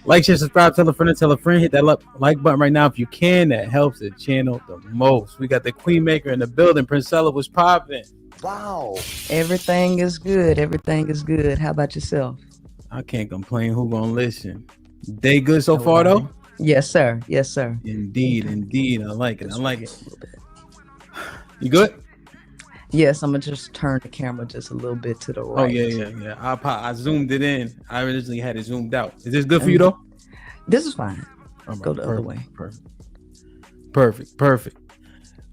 Like, share, subscribe, tell a friend, hit that like button right now if you can. That helps the channel the most. We got the Queen Maker in the building. Princella was popping. Wow. Everything is good. Everything is good. How about yourself? I can't complain. Who gonna listen? Day good so far Nobody. though? Yes, sir. Yes, sir. Indeed, indeed. I like it. I This like way it. a little bit. You good? Yes, I'm gonna just turn the camera just a little bit to the Oh right. yeah. I zoomed it in. I originally had it zoomed out. Is this good for you And though? this is fine. All Go right, the other way. perfect.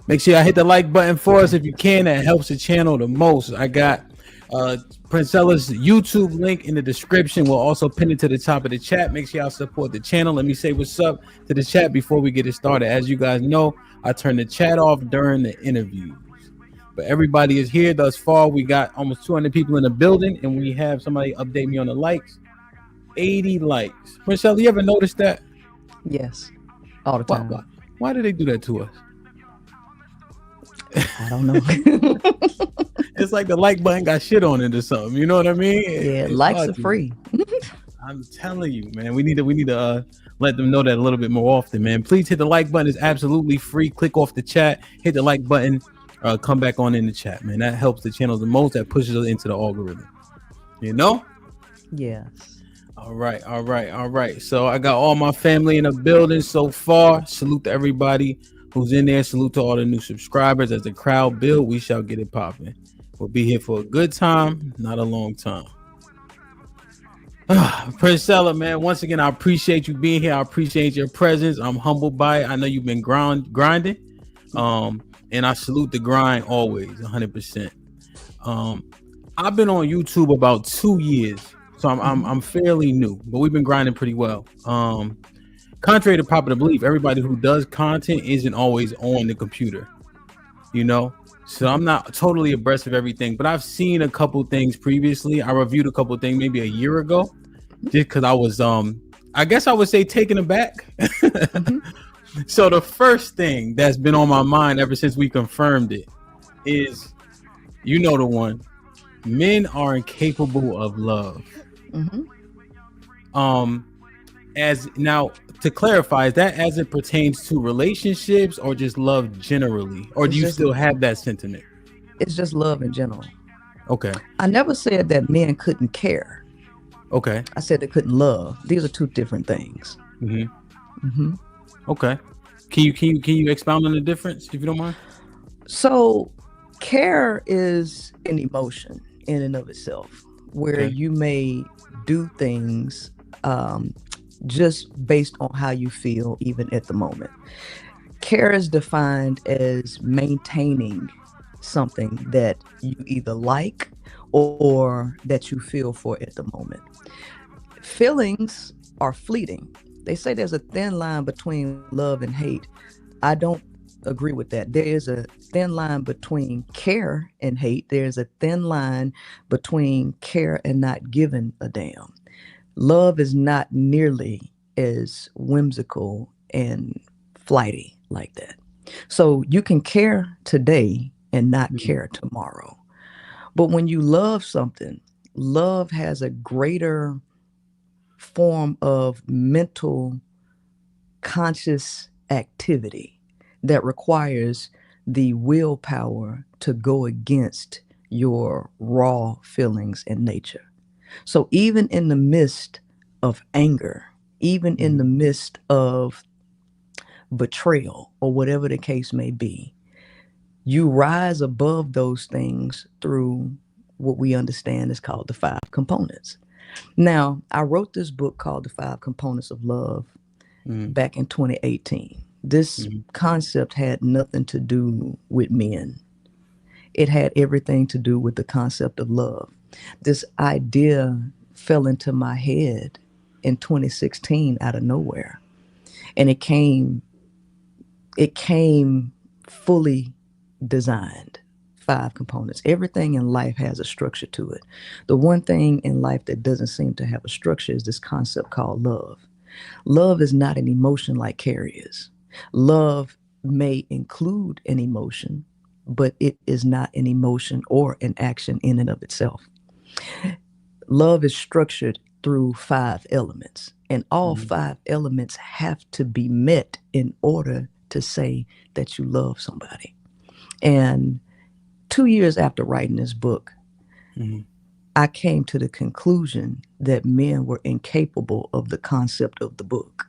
Make sure y'all hit the like button for us if you can. That helps the channel the most. I got Princella's YouTube link in the description. We'll also pin it to the top of the chat. Make sure y'all support the channel. Let me say what's up to the chat before we get it started. As you guys know, I turn the chat off during the interviews. But everybody is here thus far. We got almost 200 people in the building, and we have somebody update me on the likes. 80 likes. Princella, you ever noticed that? Yes, all the time. Why did they do that to us? I don't know. It's like the like button got shit on it or something. You know what I mean? Yeah, It's likes hard are to- free. I'm telling you, man. We need to let them know that a little bit more often, man. Please hit the like button. It's absolutely free. Click off the chat. Hit the like button. Come back on in the chat, man. That helps the channel the most. That pushes us into the algorithm. You know? Yes. All right. So I got all my family in the building so far. Salute to everybody who's in there. Salute to all the new subscribers. As the crowd build, we shall get it popping. We'll be here for a good time, not a long time. Princella, man, once again, I appreciate you being here. I appreciate your presence. I'm humbled by it. I know you've been grinding. And I salute the grind always, 100%. I've been on YouTube about 2 years. So I'm fairly new, but we've been grinding pretty well. Contrary to popular belief, everybody who does content isn't always on the computer, you know. So I'm not totally abreast of everything, but I've seen a couple things previously. I reviewed a couple things maybe a year ago, just because I was I guess I would say taken aback. So the first thing that's been on my mind ever since we confirmed it is, you know, the one, men are incapable of love. As now, to clarify, is that as it pertains to relationships or just love generally, or do you still have that sentiment? It's just love in general. Okay. I never said that men couldn't care. Okay. I said they couldn't love. These are two different things. Okay. Can you expound on the difference if you don't mind? So care is an emotion in and of itself, where you may do things just based on how you feel even at the moment. Care is defined as maintaining something that you either like or that you feel for at the moment. Feelings are fleeting. They say there's a thin line between love and hate. I don't agree with that. There is a thin line between care and hate. There's a thin line between care and not giving a damn. Love is not nearly as whimsical and flighty like that. So you can care today and not care tomorrow. But when you love something, love has a greater form of mental conscious activity that requires the willpower to go against your raw feelings and nature. So even in the midst of anger, even in the midst of betrayal or whatever the case may be, you rise above those things through what we understand is called the 5 components. Now, I wrote this book called The 5 Components of Love back in 2018. This concept had nothing to do with men. It had everything to do with the concept of love. This idea fell into my head in 2016 out of nowhere. And it came fully designed. 5 components. Everything in life has a structure to it. The one thing in life that doesn't seem to have a structure is this concept called love. Love is not an emotion like care is. Love may include an emotion, but it is not an emotion or an action in and of itself. Love is structured through 5 elements, And all Mhm. 5 elements have to be met in order to say that you love somebody. And 2 years after writing this book, Mhm. I came to the conclusion that men were incapable of the concept of the book.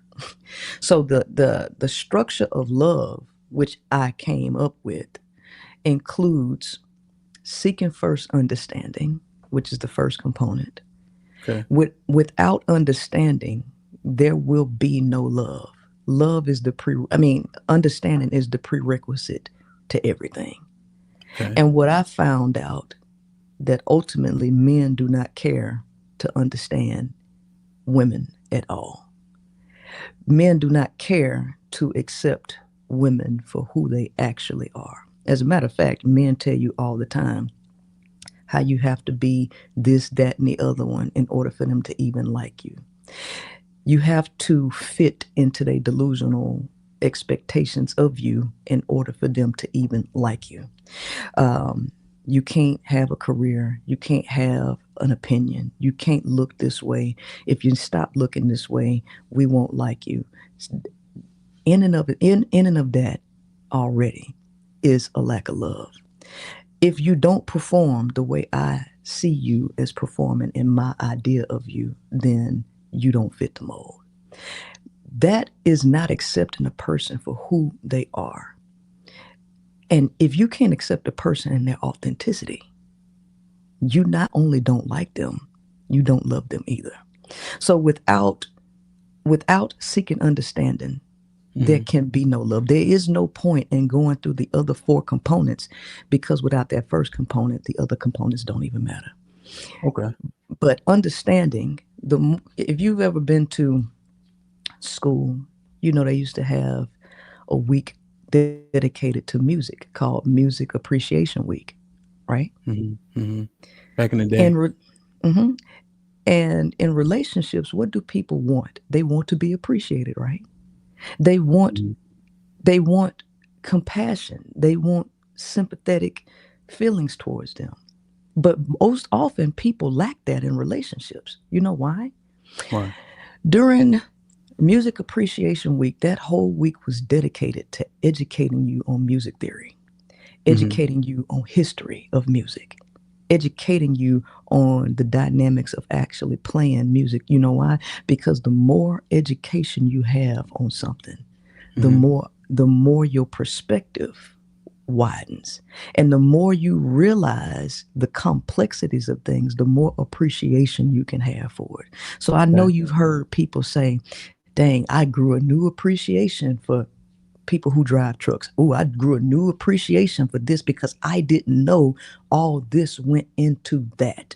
So the structure of love, which I came up with, includes seeking first understanding, which is the first component. Okay. Without understanding, there will be no love. Love is understanding is the prerequisite to everything. Okay. And what I found out that ultimately men do not care to understand women at all. Men do not care to accept women for who they actually are. As a matter of fact, men tell you all the time how you have to be this, that, and the other one in order for them to even like you. You have to fit into their delusional expectations of you in order for them to even like you. You can't have a career. You can't have an opinion. You can't look this way. If you stop looking this way, we won't like you. In and of that already is a lack of love. If you don't perform the way I see you as performing in my idea of you, then you don't fit the mold. That is not accepting a person for who they are. And if you can't accept a person in their authenticity, you not only don't like them, you don't love them either. So without seeking understanding, there Mhm. can be no love. There is no point in going through the other 4 components, because without that first component, the other components don't even matter. Okay. But understanding if you've ever been to school, they used to have a week dedicated to music called Music Appreciation Week, right? Mhm. Mhm. Back in the And day. re- mhm. And in relationships, what do people want? They want to be appreciated, right? They want Mhm. they want compassion. They want sympathetic feelings towards them. But most often people lack that in relationships. You know why? Right. During Music Appreciation Week, that whole week was dedicated to educating you on music theory, Mhm. educating you on history of music, educating you on the dynamics of actually playing music. You know why? Because the more education you have on something, Mhm. the more your perspective widens. And the more you realize the complexities of things, the more appreciation you can have for it. So I know Okay. you've heard people say, dang, I grew a new appreciation for people who drive trucks. Oh, I grew a new appreciation for this because I didn't know all this went into that.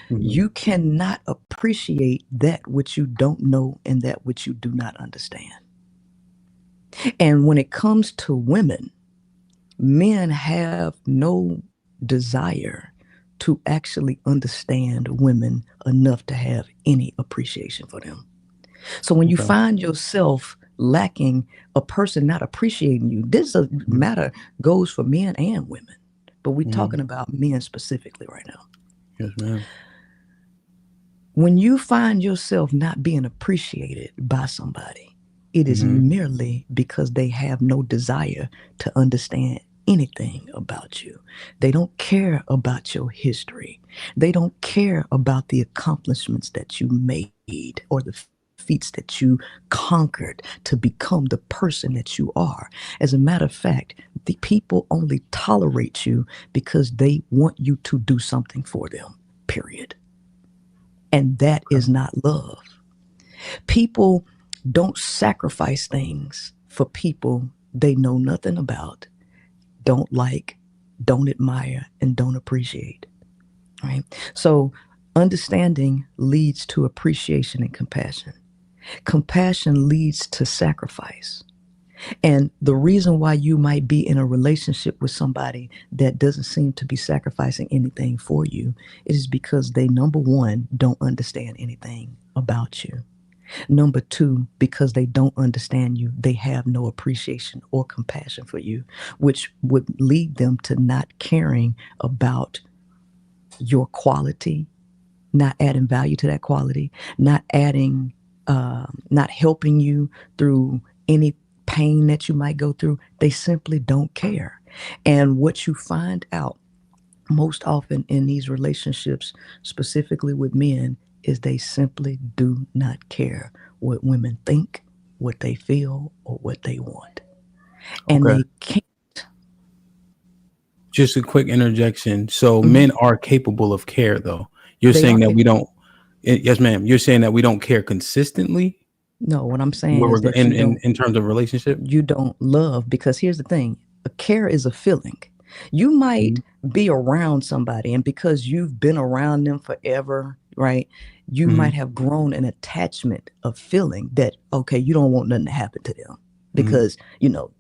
Mhm. You cannot appreciate that which you don't know and that which you do not understand. And when it comes to women, men have no desire to actually understand women enough to have any appreciation for them. So when you Okay. find yourself lacking a person not appreciating you, this Mhm. matter goes for men and women, but we're Mhm. talking about men specifically right now. Yes, ma'am. When you find yourself not being appreciated by somebody, it is Mhm. merely because they have no desire to understand anything about you. They don't care about your history. They don't care about the accomplishments that you made or the feats that you conquered to become the person that you are. As a matter of fact, the people only tolerate you because they want you to do something for them, period. And that Okay. is not love. People don't sacrifice things for people they know nothing about, don't like, don't admire, and don't appreciate. Right? So understanding leads to appreciation and compassion. Compassion leads to sacrifice. And the reason why you might be in a relationship with somebody that doesn't seem to be sacrificing anything for you is because they, number one, don't understand anything about you. Number two, because they don't understand you, they have no appreciation or compassion for you, which would lead them to not caring about your quality, not adding value to that quality, not adding not helping you through any pain that you might go through. They simply don't care. And what you find out most often in these relationships, specifically with men, is they simply do not care what women think, what they feel, or what they want. And Okay. they can't. Just a quick interjection. So Mhm. men are capable of care, though. You're They saying are that we capable. don't. Yes, ma'am. You're saying that we don't care consistently. No, what I'm saying Where is we're that you don't in terms of relationship. you don't love, because here's the thing, a care is a feeling. You might Mhm. be around somebody, and because you've been around them forever, right, you might Mhm. have grown an attachment of feeling that, okay, you don't want nothing to happen to them Mhm. because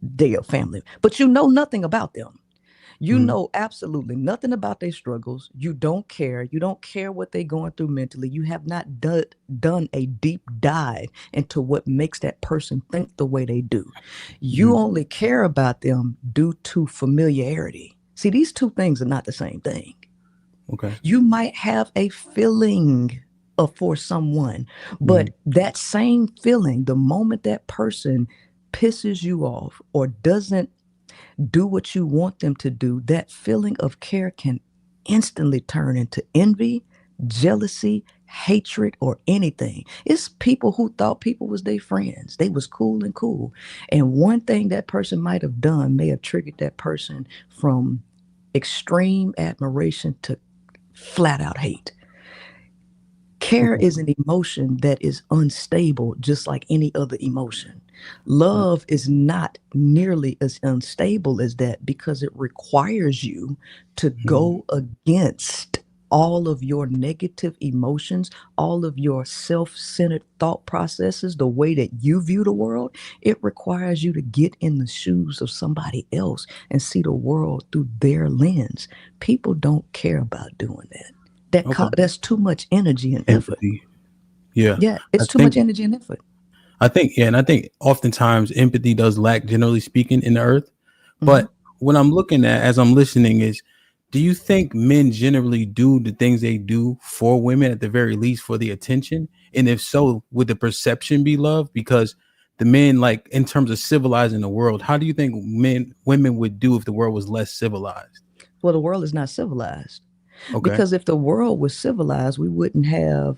they're your family, but you know nothing about them. You Mhm. know absolutely nothing about their struggles. You don't care. You don't care what they're going through mentally. You have not done a deep dive into what makes that person think the way they do. You Mhm. only care about them due to familiarity. See, these two things are not the same thing. Okay. You might have a feeling for someone, but Mhm. that same feeling, the moment that person pisses you off or doesn't do what you want them to do, that feeling of care can instantly turn into envy, jealousy, hatred, or anything. It's people who thought people was their friends. They was cool and cool. And one thing that person might have done may have triggered that person from extreme admiration to flat out hate. Care Okay. is an emotion that is unstable, just like any other emotion. Right. Love is not nearly as unstable as that because it requires you to Mhm. go against all of your negative emotions, all of your self centered thought processes, the way that you view the world. It requires you to get in the shoes of somebody else and see the world through their lens. People don't care about doing that. Okay. That's too much energy and effort. Empathy. Yeah. Yeah, I it's too much think. energy and effort. Yeah, and I think oftentimes empathy does lack, generally speaking, in the earth. Hmm. But what I'm looking at as I'm listening is, do you think men generally do the things they do for women at the very least for the attention? And if so, would the perception be love? Because the men, like in terms of civilizing the world, how do you think women would do if the world was less civilized? Well, the world is not civilized Okay. because if the world was civilized, we wouldn't have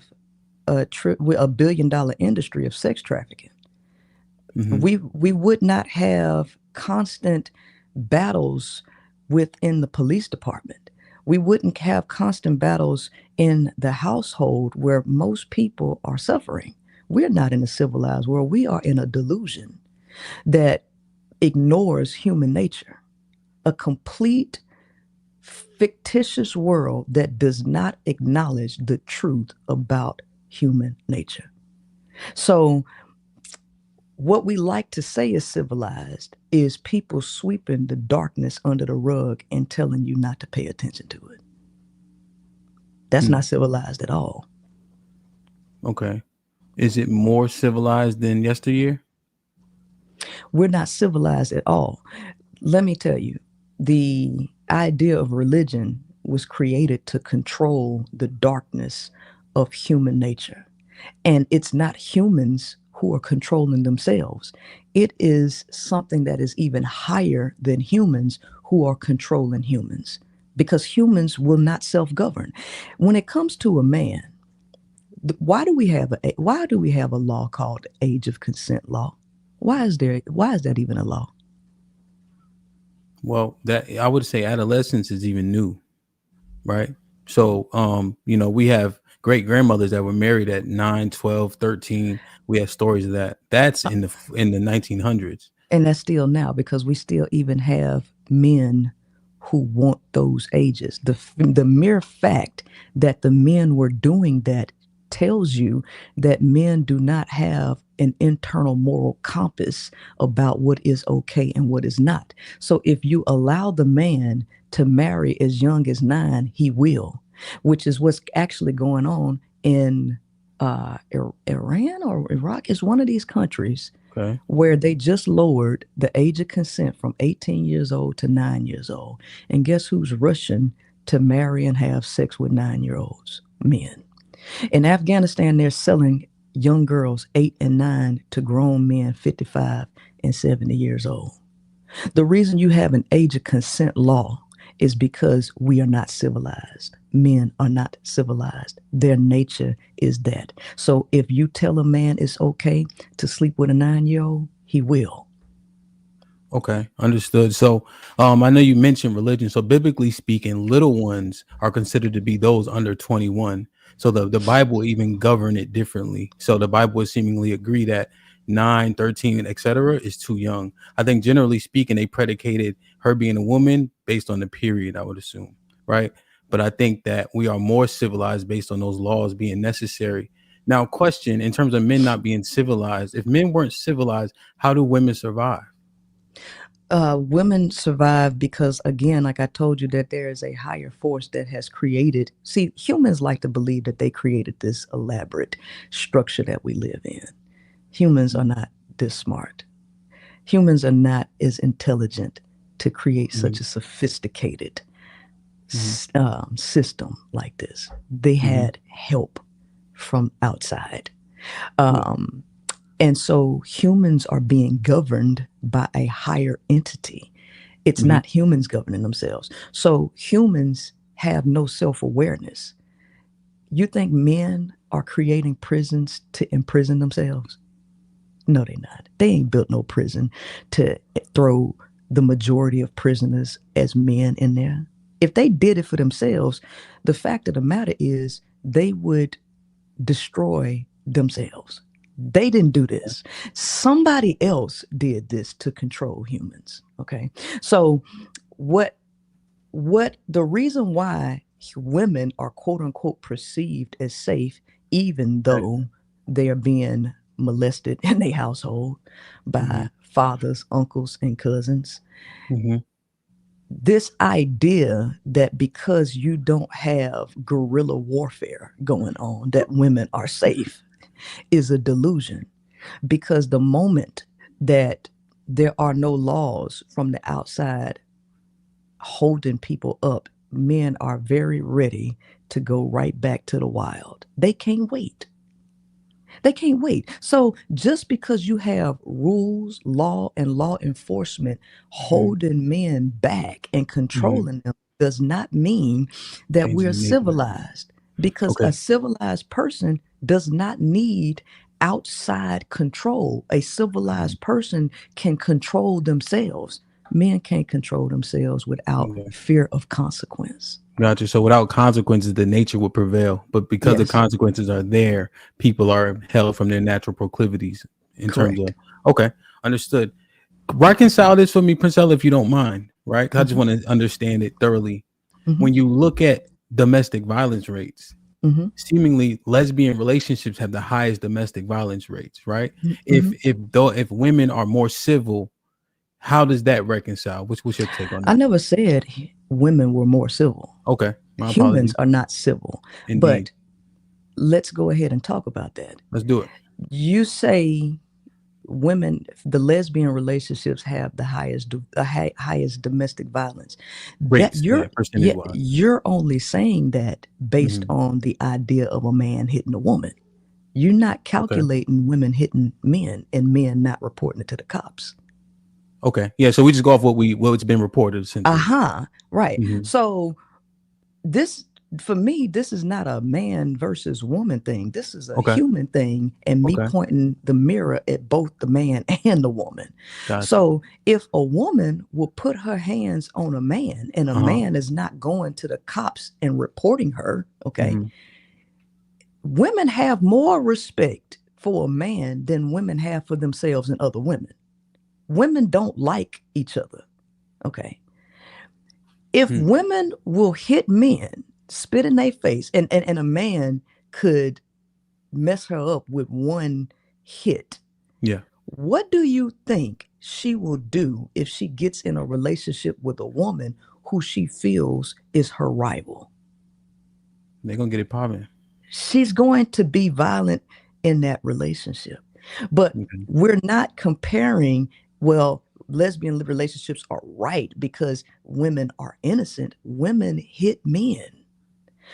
a $1 billion industry of sex trafficking. Hmm. We would not have constant battles within the police department. We wouldn't have constant battles in the household where most people are suffering. We're not in a civilized world. We are in a delusion that ignores human nature, a complete fictitious world that does not acknowledge the truth about human nature. So, what we like to say is civilized is people sweeping the darkness under the rug and telling you not to pay attention to it. That's not civilized at all. Okay. Is it more civilized than yesteryear? We're not civilized at all. Let me tell you, the idea of religion was created to control the darkness of human nature. And it's not humans who are controlling themselves. It is something that is even higher than humans who are controlling humans because humans will not self-govern. When it comes to a man, why do we have a law called age of consent law? Why is that even a law? Well, that I would say adolescence is even new, right? So, we have great grandmothers that were married at 9, 12, 13. We have stories of that. That's in the 1900s. And that's still now because we still even have men who want those ages. The mere fact that the men were doing that tells you that men do not have an internal moral compass about what is okay and what is not. So if you allow the man to marry as young as 9, he will, which is what's actually going on in Iran or Iraq. Is one of these countries Okay. where they just lowered the age of consent from 18 years old to 9 years old. And guess who's rushing to marry and have sex with 9-year olds? Men. In Afghanistan, they're selling young girls 8 and 9 to grown men 55 and 70 years old. The reason you have an age of consent law is because we are not civilized. Men are not civilized. Their nature is that. So if you tell a man it's okay to sleep with a 9-year-old, he will. Okay, understood. So, I know you mentioned religion. So, biblically speaking, little ones are considered to be those under 21. So, the Bible even govern it differently. So, the Bible would seemingly agree that 9, 13, etc. is too young. I think generally speaking, they predicated her being a woman based on the period, I would assume, right? But I think that we are more civilized based on those laws being necessary. Now, question in terms of men not being civilized, if men weren't civilized, how do women survive? Women survive because, again, like I told you, that there is a higher force that has created. See, humans like to believe that they created this elaborate structure that we live in. Humans are not this smart. Humans are not as intelligent to create such a sophisticated system like this. They had help from outside. And so humans are being governed by a higher entity. It's not humans governing themselves. So humans have no self-awareness. You think men are creating prisons to imprison themselves? No, they're not. They ain't built no prison to throw the majority of prisoners as men in there. If they did it for themselves, the fact of the matter is they would destroy themselves. They didn't do this. Somebody else did this to control humans. Okay. So what the reason why women are quote unquote perceived as safe, even though they are being molested in their household by fathers, uncles, and cousins. This idea that because you don't have guerrilla warfare going on, that women are safe is a delusion, because the moment that there are no laws from the outside holding people up, men are very ready to go right back to the wild. They can't wait. They can't wait. So just because you have rules, law, and law enforcement holding men back and controlling them does not mean that we're Changing the nature. civilized, because Okay. a civilized person does not need outside control. A civilized person can control themselves. Men can't control themselves without Okay. fear of consequence. Gotcha. So without consequences, the nature would prevail. But because the Yes, consequences are there, people are held from their natural proclivities in terms of, correct. okay, understood. Reconcile this for me, Princella, if you don't mind, right? 'Cause I just Hmm. want to understand it thoroughly. Hmm. When you look at domestic violence rates, Hmm. seemingly lesbian relationships have the highest domestic violence rates, right? Hmm. If women are more civil, how does that reconcile? What's your take on I that? never said women were more civil. Okay, my Humans apologies. are not civil. Indeed, But let's go ahead and talk about that. let's do it. You say women, the lesbian relationships have the highest domestic violence. That Rates, yeah, you're percentage yeah, wise. you're only saying that based on the idea of a man hitting a woman. You're not Okay. calculating women hitting men and men not reporting it to the cops. Okay. Yeah. So we just go off what's been reported essentially. Aha, right. Hmm. So this, for me, this is not a man versus woman thing. This is a Okay. human thing, and me Okay. pointing the mirror at both the man and the woman. Gotcha. So if a woman will put her hands on a man and a Uh-huh. man is not going to the cops and reporting her, okay, Hmm. women have more respect for a man than women have for themselves and other women. Women don't like each other, okay? If women will hit men, spit in their face, and a man could mess her up with one hit, Yeah. what do you think she will do if she gets in a relationship with a woman who she feels is her rival? They're gonna get it popping. She's going to be violent in that relationship. But Okay. we're not comparing, well, lesbian relationships are right because women are innocent. Women hit men.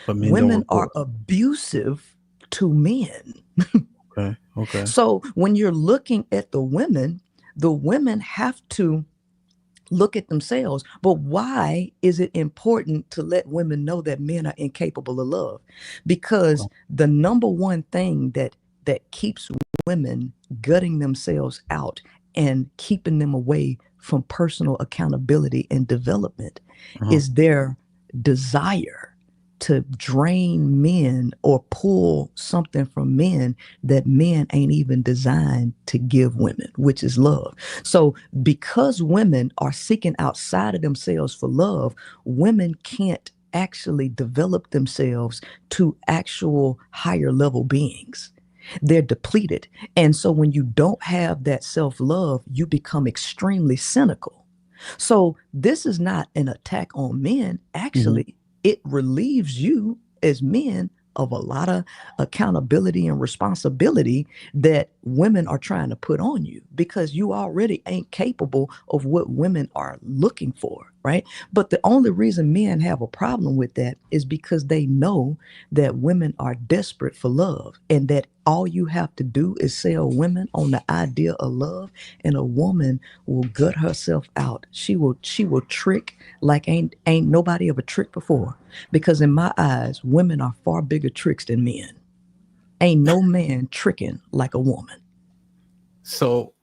But men don't Women are report. abusive to men. Okay. Okay. So when you're looking at the women have to look at themselves. But why is it important to let women know that men are incapable of love? Because the number one thing that keeps women gutting themselves out and keeping them away from personal accountability and development Uh-huh. is their desire to drain men or pull something from men that men ain't even designed to give women, which is love. So because women are seeking outside of themselves for love, women can't actually develop themselves to actual higher level beings. They're depleted. And so when you don't have that self-love, you become extremely cynical. So this is not an attack on men. Mhm. Actually, it relieves you as men of a lot of accountability and responsibility that women are trying to put on you, because you already ain't capable of what women are looking for, right? But the only reason men have a problem with that is because they know that women are desperate for love, and that all you have to do is sell women on the idea of love, and a woman will gut herself out. She will trick like ain't nobody ever tricked before. Because in my eyes, women are far bigger tricks than men. Ain't no man tricking like a woman. So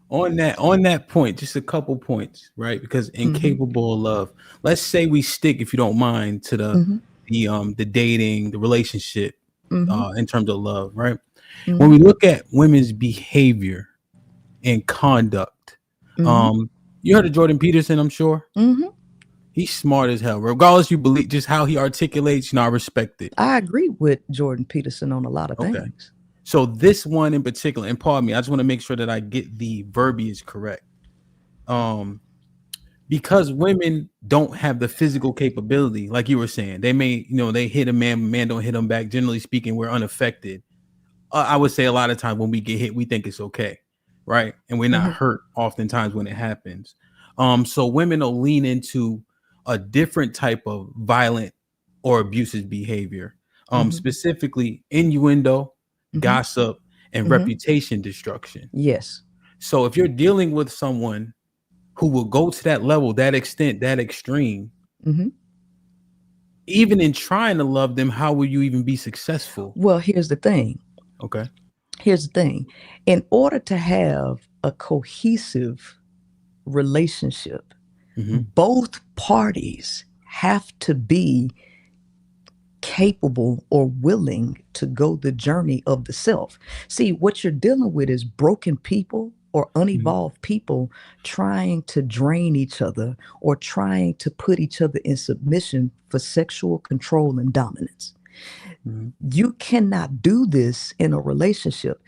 on that point, just a couple points, right? Because Mm-hmm. incapable of love. Let's say we stick, if you don't mind, to Mm-hmm. the dating, the relationship, Mm-hmm. in terms of love, right? When Mm-hmm. we look at women's behavior and conduct, Mm-hmm. um, you heard of Jordan Peterson, I'm sure. Mm-hmm. He's smart as hell. Regardless, you believe just how he articulates, I respect it. I agree with Jordan Peterson on a lot of Okay. things. So this one in particular, and pardon me, I just want to make sure that I get the verbiage correct. Um, because women don't have the physical capability, like you were saying, they may, they hit a man don't hit them back. Generally speaking, we're unaffected. I would say a lot of times when we get hit, we think it's okay, right? And we're not Mm-hmm. hurt oftentimes when it happens. So women will lean into a different type of violent or abusive behavior, Mm-hmm. specifically innuendo, Mm-hmm. gossip, and Mm-hmm. reputation destruction. Yes. So if you're dealing with someone who will go to that level, that extent, that extreme, Mm-hmm. even in trying to love them, how will you even be successful? Well, here's the thing. Okay. Here's the thing. In order to have a cohesive relationship, Mm-hmm. both parties have to be capable or willing to go the journey of the self. See, what you're dealing with is broken people or Mm-hmm. unevolved people trying to drain each other or trying to put each other in submission for sexual control and dominance. Mm-hmm. You cannot do this in a relationship.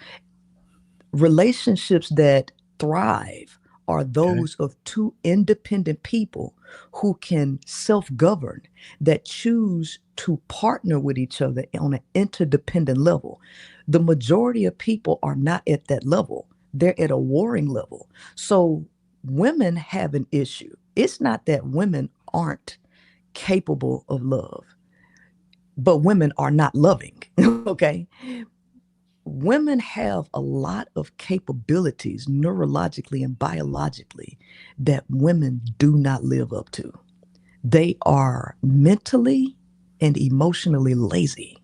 Relationships that thrive are Okay. those of two independent people who can self-govern, that choose to partner with each other on an interdependent level. The majority of people are not at that level. They're at a warring level. So women have an issue. It's not that women aren't capable of love, but women are not loving. Okay, women have a lot of capabilities neurologically and biologically that women do not live up to. They are mentally and emotionally lazy.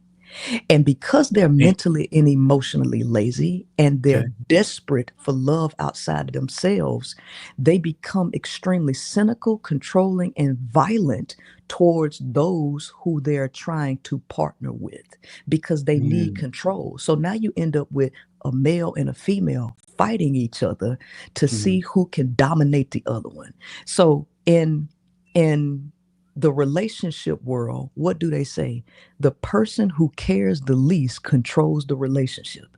And because they're Damn. mentally and emotionally lazy and they're Okay. desperate for love outside of themselves, they become extremely cynical, controlling, and violent towards those who they're trying to partner with because they need Mm-hmm. control. So now you end up with a male and a female fighting each other to see who can dominate the other one. So in the relationship world, what do they say? The person who cares the least controls the relationship.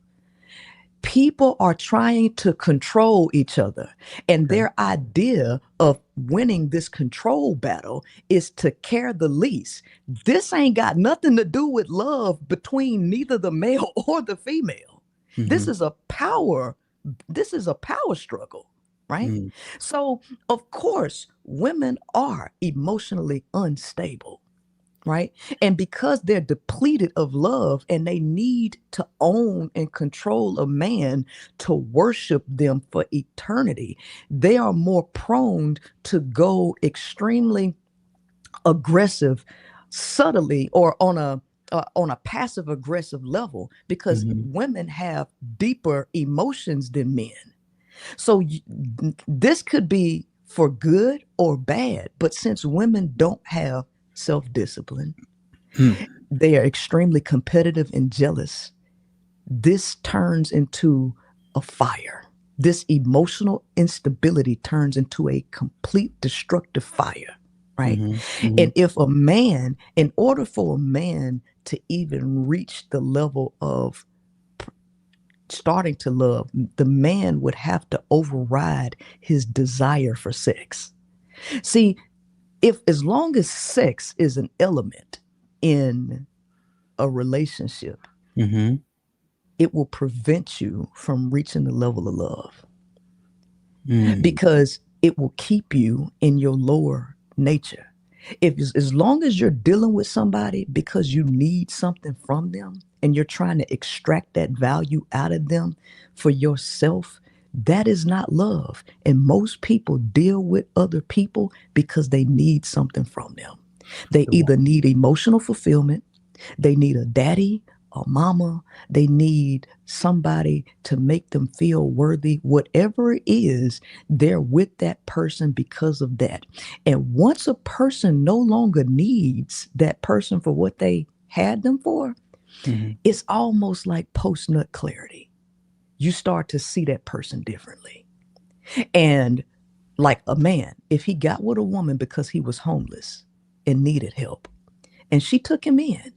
People are trying to control each other, and Okay. their idea of winning this control battle is to care the least. This ain't got nothing to do with love between neither the male or the female. This Mm-hmm. is a power, this is a power struggle, right? Mm-hmm. So, of course, women are emotionally unstable. right? And because they're depleted of love and they need to own and control a man to worship them for eternity, they are more prone to go extremely aggressive subtly or on a passive aggressive level because Mm-hmm. women have deeper emotions than men. So this could be for good or bad, but since women don't have self-discipline, they are extremely competitive and jealous. This turns into a fire. This emotional instability turns into a complete destructive fire, right? Mm-hmm. Mm-hmm. And if a man, in order for a man to even reach the level of starting to love, the man would have to override his desire for sex. See, if as long as sex is an element in a relationship, Mm-hmm. it will prevent you from reaching the level of love Mm. because it will keep you in your lower nature. If as long as you're dealing with somebody because you need something from them and you're trying to extract that value out of them for yourself, that is not love. And most people deal with other people because they need something from them. They either need emotional fulfillment, they need a daddy, a mama, they need somebody to make them feel worthy. Whatever it is, they're with that person because of that. And once a person no longer needs that person for what they had them for, Mm-hmm. it's almost like post nut clarity. You start to see that person differently. And like a man, if he got with a woman because he was homeless and needed help, and she took him in,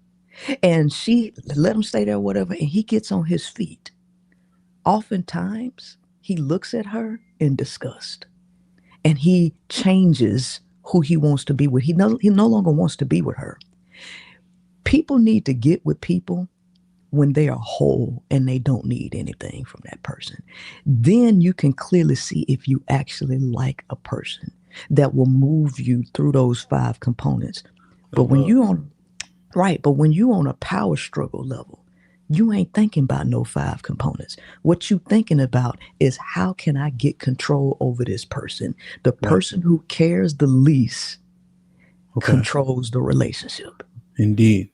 and she let him stay there, whatever, and he gets on his feet. Oftentimes, he looks at her in disgust and he changes who he wants to be with. He no longer wants to be with her. People need to get with people when they are whole and they don't need anything from that person. Then you can clearly see if you actually like a person that will move you through those 5 components. But when you on Right, but when you on a power struggle level, you ain't thinking about no 5 components. What you thinking about is how can I get control over this person? The person who cares the least Okay. controls the relationship. Indeed.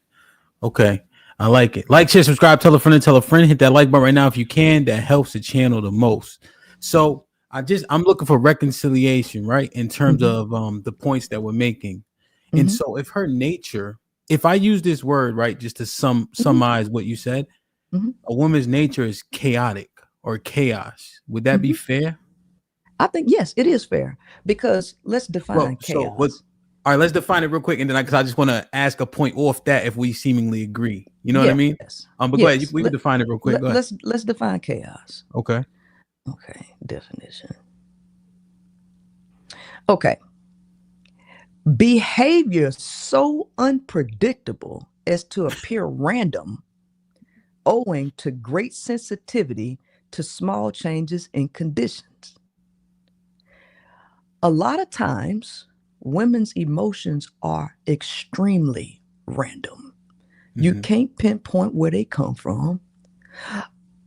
Okay. I like it. Like, share, subscribe, tell a friend and tell a friend. Hit that like button right now if you can. That helps the channel the most. So I'm looking for reconciliation, right? In terms Mhm, of the points that we're making. And mhm, so if I use this word, right, just to mhm, summarize what you said, mhm, a woman's nature is chaotic or chaos. Would that be mhm. fair? I think yes, it is fair because let's Well, define so what? chaos. All right, let's define it real quick, and then because I just want to ask a point off that if we seemingly agree. You know what I mean? Yes, But go ahead. yes. We can define it real quick. Go ahead. Let's define chaos. Okay. Okay, definition. Okay, behavior so unpredictable as to appear random owing to great sensitivity to small changes in conditions. A lot of times, women's emotions are extremely random. You Mm-hmm. can't pinpoint where they come from.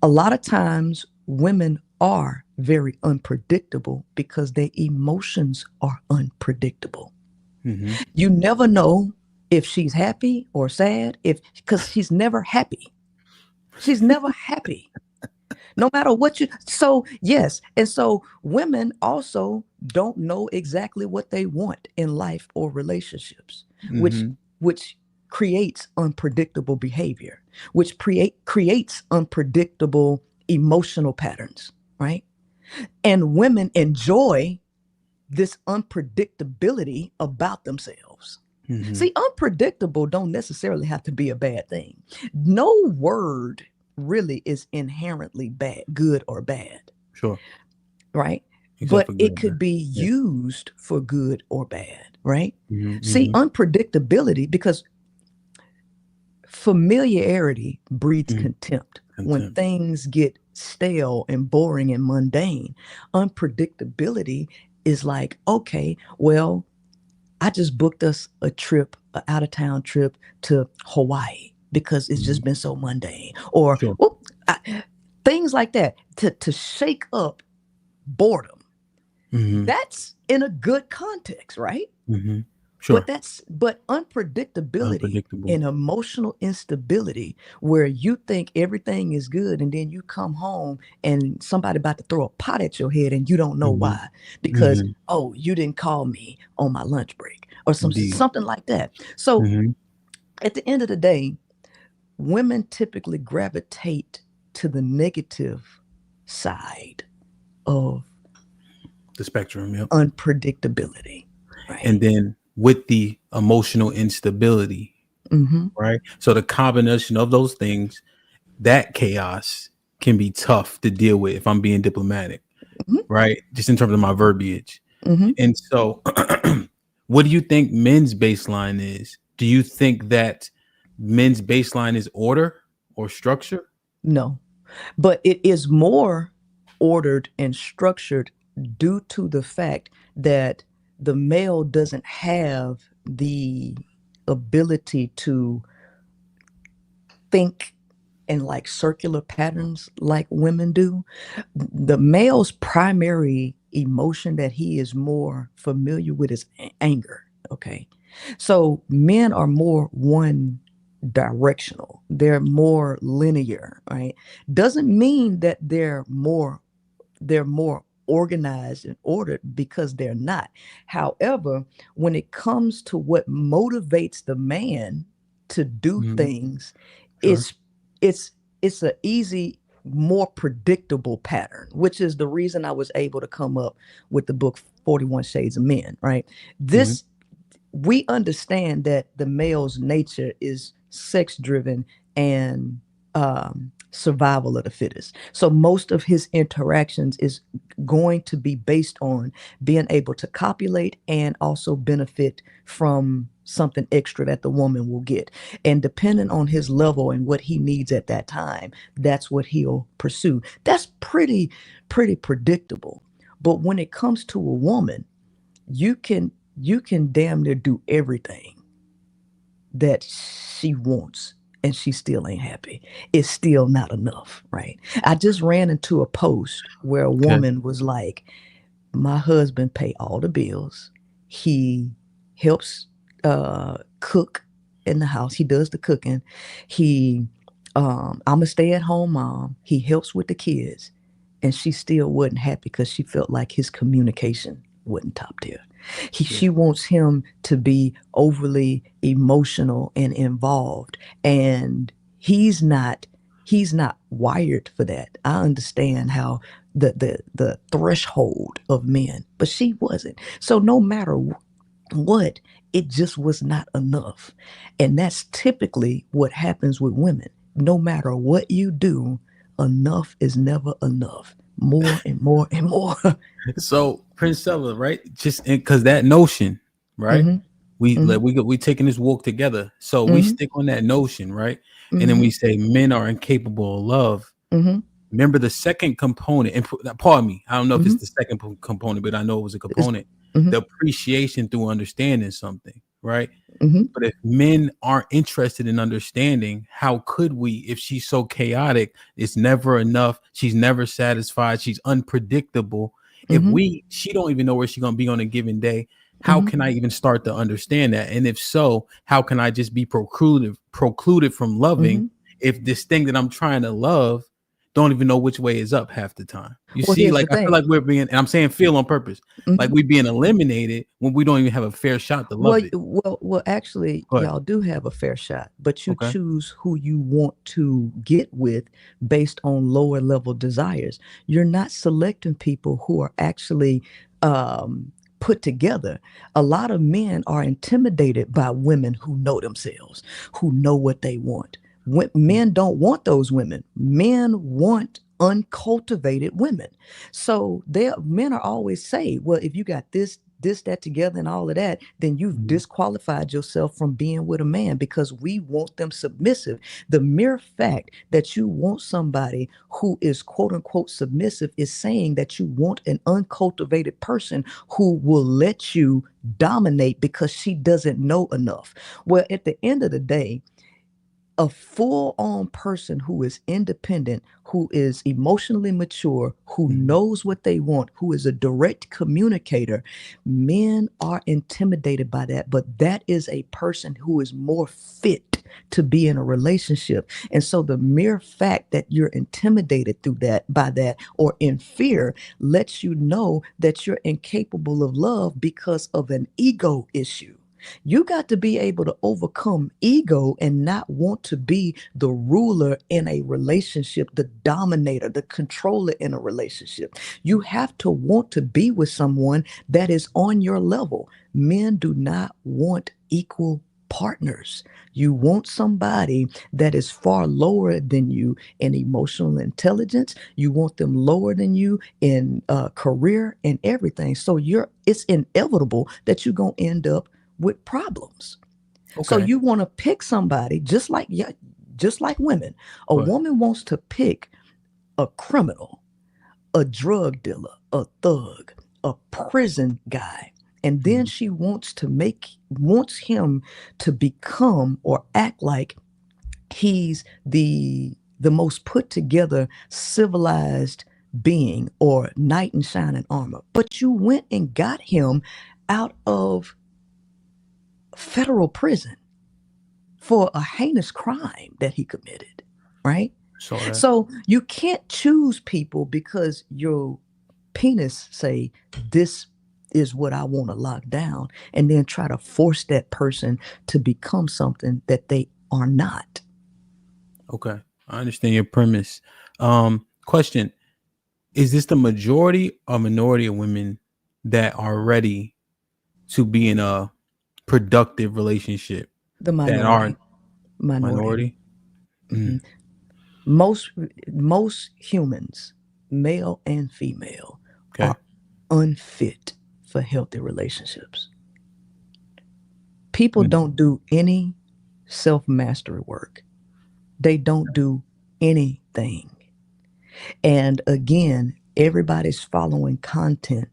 A lot of times, women are very unpredictable because their emotions are unpredictable. Mm-hmm. You never know if she's happy or sad, if because she's never happy. She's never happy. No matter what you so yes, and so women also don't know exactly what they want in life or relationships, which Mm-hmm. which creates unpredictable behavior, which creates unpredictable emotional patterns, right? And women enjoy this unpredictability about themselves. Mm-hmm. See, unpredictable don't necessarily have to be a bad thing. No word really is inherently bad, good or bad, Sure. right? Except But for good it and could bad. be Yeah. used for good or bad, right? Mm-hmm. See, Mm-hmm. unpredictability, because familiarity breeds Mm-hmm. contempt. When Contempt. things get stale and boring and mundane, unpredictability is like, okay, well, I just booked us a trip, an out of town trip to Hawaii because it's Mhm. just been so mundane, or Sure. things like that to shake up boredom. Hmm. That's in a good context, right? Hmm. But Sure. unpredictability Unpredictable. and emotional instability where you think everything is good and then you come home and somebody about to throw a pot at your head and you don't know Hmm. why because, Hmm. oh, you didn't call me on my lunch break or Indeed. something like that. So Hmm. at the end of the day, women typically gravitate to the negative side of The spectrum. Yep. unpredictability, And right? then with the emotional instability, Mm-hmm. right? So the combination of those things, that chaos can be tough to deal with if I'm being diplomatic, Mm-hmm. right? Just in terms of my verbiage. Mm-hmm. And so, what do you think men's baseline is? Do you think that men's baseline is order or structure? No, but it is more ordered and structured due to the fact that the male doesn't have the ability to think in like circular patterns like women do. The male's primary emotion that he is more familiar with is anger. Okay. So men are more one directional, they're more linear, right? Doesn't mean that they're more organized and ordered because they're not. However, when it comes to what motivates the man to do Mhm. things, Sure. it's it's it's an easy, more predictable pattern, which is the reason I was able to come up with the book 41 Shades of Men, right? Mhm. This We understand that the male's nature is sex driven and survival of the fittest. So most of his interactions is going to be based on being able to copulate and also benefit from something extra that the woman will get. And depending on his level and what he needs at that time, that's what he'll pursue. That's pretty predictable. But when it comes to a woman, you can damn near do everything that she wants and she still ain't happy. It's still not enough, right? I just ran into a post where a Okay. woman was like, my husband pay all the bills. He helps cook in the house. He does the cooking. He I'm a stay-at-home mom. He helps with the kids. And she still wasn't happy because she felt like his communication wasn't top tier. Yeah. She wants him to be overly emotional and involved. And he's not wired for that. I understand how the threshold of men, but she wasn't. So no matter what, it just was not enough. And that's typically what happens with women. No matter what you do, enough is never enough. More and more and more. So Princella, right? Just because that notion, right? Mm-hmm. We Mm-hmm. like we taking this walk together. So we Mm-hmm. stick on that notion, right? And then Mm-hmm. we say men are incapable of love. Mm-hmm. Remember the second component, and pardon me, I don't know if Mm-hmm. it's the second component, but I know it was a It's, component. mm-hmm. The appreciation through understanding something, right? Mm-hmm. But if men aren't interested in understanding, how could we? If she's so chaotic, it's never enough. She's never satisfied. She's unpredictable. If Mm-hmm. she don't even know where she's gonna be on a given day. How Mm-hmm. can I even start to understand that? And if so, how can I just be precluded from loving Mm-hmm. if this thing that I'm trying to love don't even know which way is up half the time? You Well, see, here's like the I feel thing. like we're being, and I'm saying feel on purpose, like Mm-hmm. we being eliminated when we don't even have a fair shot to Well, love it. actually, Go ahead. y'all do have a fair shot, but you Okay. choose who you want to get with based on lower level desires. You're not selecting people who are actually put together. A lot of men are intimidated by women who know themselves, who know what they want. Men don't want those women. Men want uncultivated women. So men are always say, well, if you got this, this, that together and all of that, then you've disqualified yourself from being with a man, because we want them submissive. The mere fact that you want somebody who is quote unquote submissive is saying that you want an uncultivated person who will let you dominate because she doesn't know enough. Well, at the end of the day, a full-on person who is independent, who is emotionally mature, who knows what they want, who is a direct communicator, men are intimidated by that. But that is a person who is more fit to be in a relationship. And so the mere fact that you're intimidated by that or in fear lets you know that you're incapable of love because of an ego issue. You got to be able to overcome ego and not want to be the ruler in a relationship, the dominator, the controller in a relationship. You have to want to be with someone that is on your level. Men do not want equal partners. You want somebody that is far lower than you in emotional intelligence. You want them lower than you in career and everything. So it's inevitable that you're going to end up with problems. Okay. So you want to pick somebody just like women. A woman wants to pick a criminal, a drug dealer, a thug, a prison guy. And then she wants him to become or act like he's the most put together civilized being or knight in shining armor. But you went and got him out of federal prison for a heinous crime that he committed, right? So you can't choose people because your penis say this is what I want to lock down and then try to force that person to become something that they are not. Okay, I understand your premise. Question: is this the majority or minority of women that are ready to be in a productive relationship? The minority. Minority. Mm-hmm. Most humans, male and female, are unfit for healthy relationships. People don't do any self-mastery work. They don't do anything. And again, everybody's following content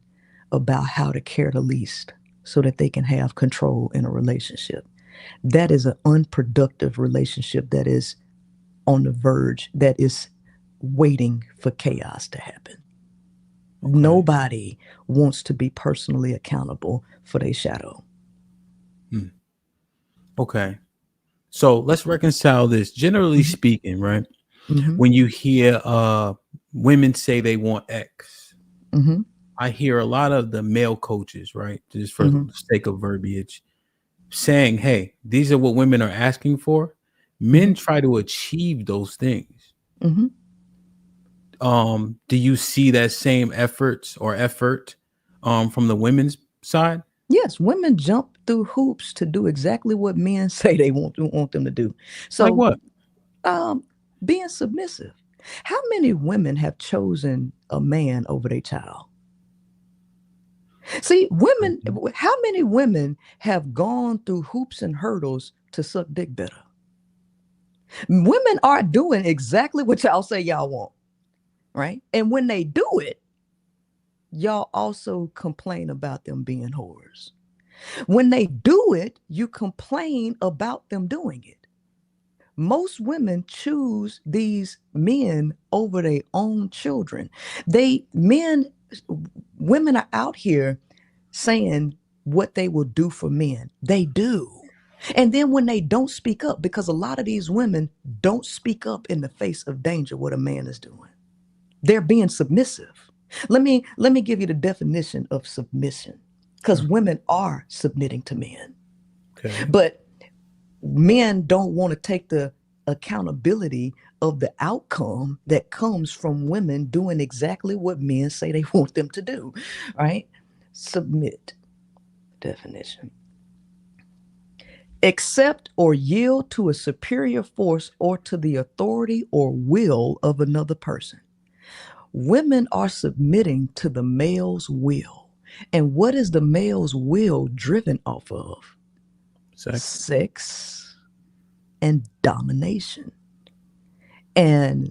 about how to care the least so that they can have control in a relationship. That is an unproductive relationship that is on the verge, that is waiting for chaos to happen. Okay. Nobody wants to be personally accountable for their shadow. Okay. So let's reconcile this. Generally speaking, right? When you hear women say they want X, I hear a lot of the male coaches, right? Just for the sake of verbiage, saying, hey, these are what women are asking for. Men try to achieve those things. Do you see that same effort from the women's side? Yes, women jump through hoops to do exactly what men say they want them to do. So, like what? Being submissive. How many women have chosen a man over their child? See, women. How many women have gone through hoops and hurdles to suck dick better? Women are doing exactly what y'all say y'all want, right? And when they do it, y'all also complain about them being whores. When they do it, you complain about them doing it. Most women choose these men over their own children. Women are out here saying what they will do for men. They do. And then when they don't speak up, because a lot of these women don't speak up in the face of danger, what a man is doing, they're being submissive. Let me give you the definition of submission, because women are submitting to men. Okay. But men don't want to take the accountability of the outcome that comes from women doing exactly what men say they want them to do, right? Submit. Definition. Accept or yield to a superior force or to the authority or will of another person. Women are submitting to the male's will. And what is the male's will driven off of? Sex. Sex and domination. And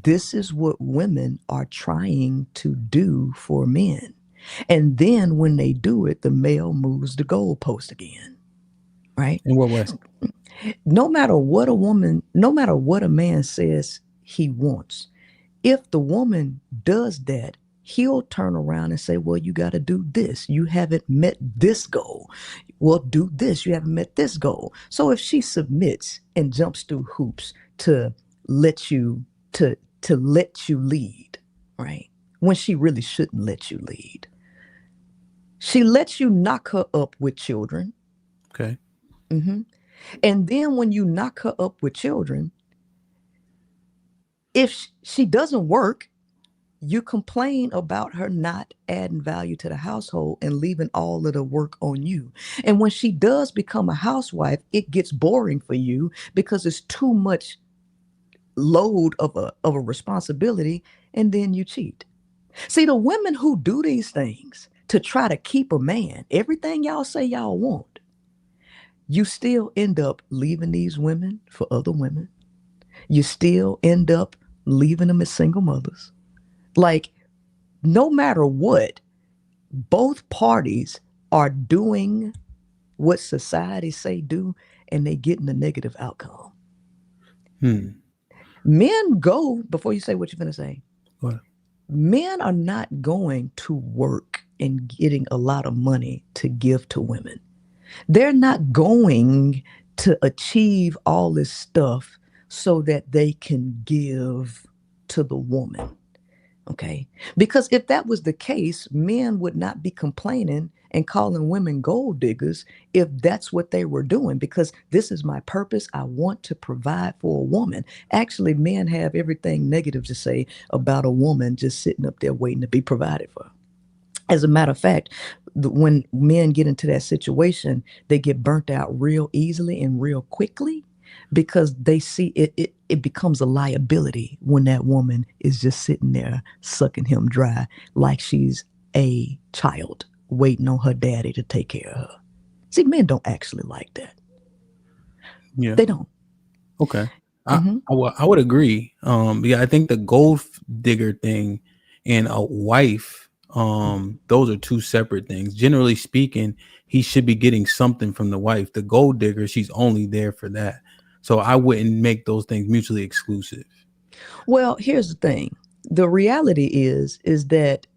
this is what women are trying to do for men. And then when they do it, the male moves the goalpost again. Right? In what way? No matter what a man says he wants, if the woman does that, he'll turn around and say, well, you got to do this. You haven't met this goal. Well, do this. You haven't met this goal. So if she submits and jumps through hoops to let you lead, right? When she really shouldn't let you lead. She lets you knock her up with children. Okay. Mm-hmm. And then when you knock her up with children, if she doesn't work, you complain about her not adding value to the household and leaving all of the work on you. And when she does become a housewife, it gets boring for you because it's too much load of a responsibility, and then you cheat. See, the women who do these things to try to keep a man, everything y'all say y'all want, you still end up leaving these women for other women. You still end up leaving them as single mothers. Like, no matter what, both parties are doing what society say do, and they getting a negative outcome. Men go, before you say what you're going to say, what? Men are not going to work and getting a lot of money to give to women. They're not going to achieve all this stuff so that they can give to the woman. Okay. Because if that was the case, men would not be complaining and calling women gold diggers if that's what they were doing, because this is my purpose. I want to provide for a woman. Actually, men have everything negative to say about a woman just sitting up there waiting to be provided for. As a matter of fact, when men get into that situation, they get burnt out real easily and real quickly, because they see it becomes a liability when that woman is just sitting there sucking him dry like she's a child waiting on her daddy to take care of her. See, men don't actually like that. Yeah. They don't. Okay. I would agree. Yeah, I think the gold digger thing and a wife, those are two separate things. Generally speaking, he should be getting something from the wife. The gold digger, she's only there for that. So I wouldn't make those things mutually exclusive. Well, here's the thing. The reality is that,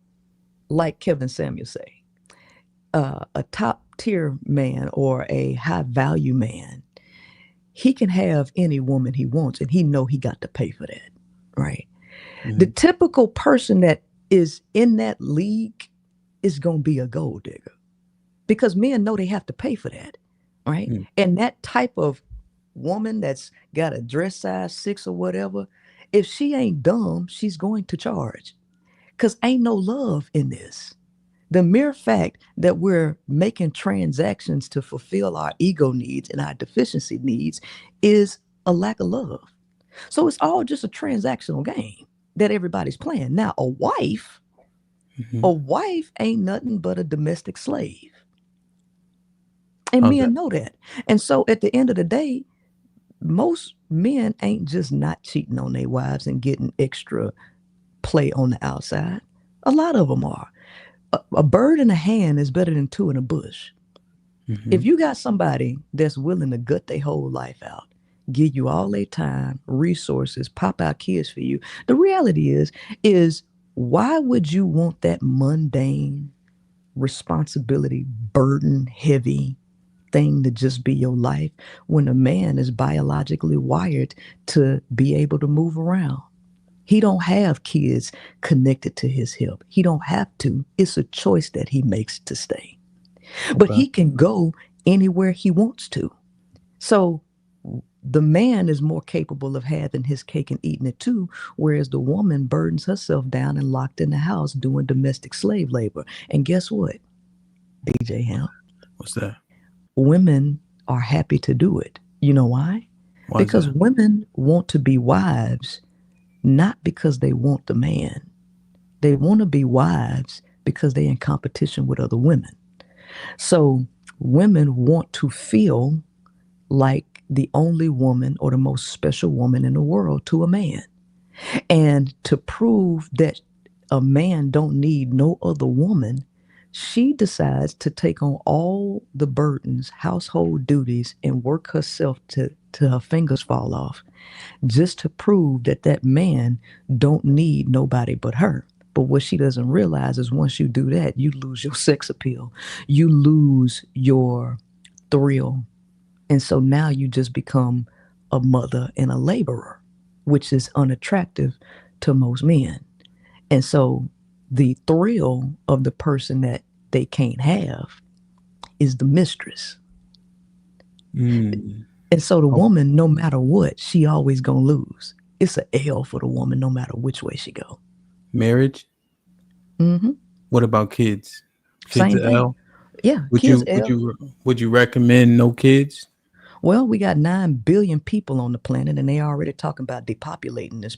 like Kevin Samuel say, a top tier man or a high value man, he can have any woman he wants, and he know he got to pay for that, right? The typical person that is in that league is going to be a gold digger, because men know they have to pay for that, right? And that type of woman that's got a dress size 6 or whatever, if she ain't dumb, she's going to charge, because ain't no love in this. The mere fact that we're making transactions to fulfill our ego needs and our deficiency needs is a lack of love. So it's all just a transactional game that everybody's playing. Now, a wife ain't nothing but a domestic slave. And men know that. And so at the end of the day, most men ain't just not cheating on their wives and getting extra play on the outside. A lot of them are. A bird in a hand is better than 2 in a bush. If you got somebody that's willing to gut their whole life out, give you all their time, resources, pop out kids for you, the reality is why would you want that mundane, responsibility, burden heavy thing to just be your life when a man is biologically wired to be able to move around? He don't have kids connected to his hip. He don't have to. It's a choice that he makes to stay. But he can go anywhere he wants to. So the man is more capable of having his cake and eating it too, whereas the woman burdens herself down and locked in the house doing domestic slave labor. And guess what, DJ Ham? What's that? Women are happy to do it. You know why? Because women want to be wives, not because they want the man. They want to be wives because they're in competition with other women. So women want to feel like the only woman or the most special woman in the world to a man. And to prove that a man don't need no other woman, she decides to take on all the burdens, household duties, and work herself to her fingers fall off, just to prove that that man don't need nobody but her. But what she doesn't realize is once you do that, you lose your sex appeal, you lose your thrill, and so now you just become a mother and a laborer, which is unattractive to most men. And so the thrill of the person that they can't have is the mistress. Mm. And so the Oh, woman, no matter what, she always gonna lose. It's a L for the woman, no matter which way she go. marriage. Mm-hmm. What about kids? Kids Same are thing. L. Yeah, Would kids you L. would you recommend no kids? Well, we got 9 billion people on the planet, and they already talking about depopulating this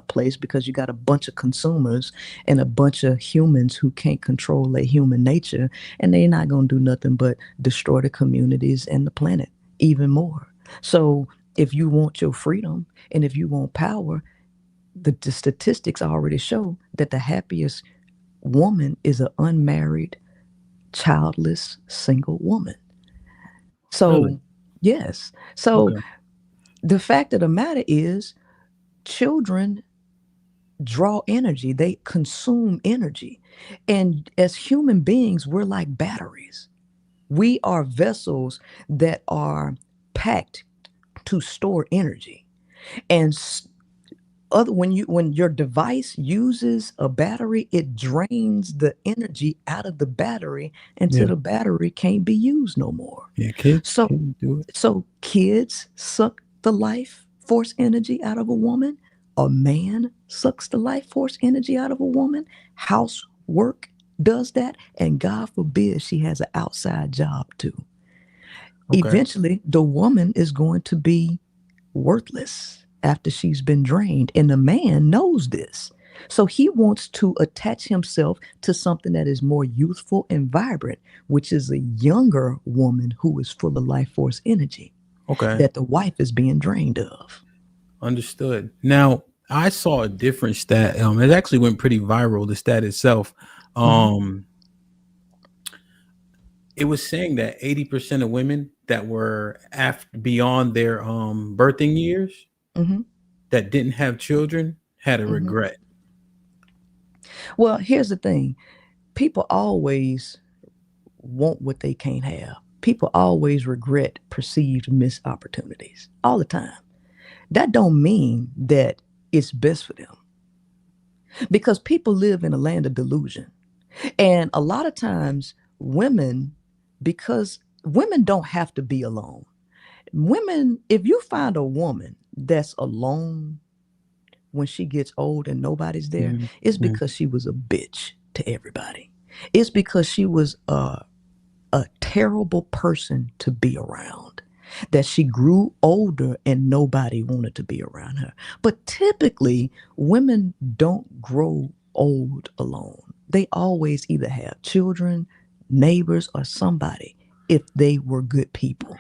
place because you got a bunch of consumers and a bunch of humans who can't control their human nature, and they're not going to do nothing but destroy the communities and the planet even more. So if you want your freedom and if you want power, the statistics already show that the happiest woman is an unmarried, childless, single woman. Really? So, yes. So Okay. the fact of the matter is, children draw energy, they consume energy. And as human beings, we're like batteries. We are vessels that are packed to store energy. And other when your device uses a battery, it drains the energy out of the battery until Yeah. the battery can't be used no more. Yeah. Kids. So Kids do it. so kids suck the life force energy out of a woman. A man sucks the life force energy out of a woman. Housework does that. And God forbid she has an outside job too. Okay. Eventually, the woman is going to be worthless after she's been drained. And the man knows this. So he wants to attach himself to something that is more youthful and vibrant, which is a younger woman who is full of life force energy Okay. that the wife is being drained of. Understood. Now, I saw a different stat. It actually went pretty viral. The stat itself. Mm-hmm, Um, it was saying that 80% of women that were after beyond their birthing years mm-hmm, that didn't have children had a mm-hmm. regret. Well, here's the thing, people always want what they can't have. People always regret perceived missed opportunities all the time. That don't mean that it's best for them because people live in a land of delusion. And a lot of times, women, because women don't have to be alone. Women, if you find a woman that's alone when she gets old and nobody's there, Mhm. it's Mhm. because she was a bitch to everybody. It's because she was a terrible person to be around, that she grew older and nobody wanted to be around her. But typically, women don't grow old alone. They always either have children, neighbors, or somebody if they were good people.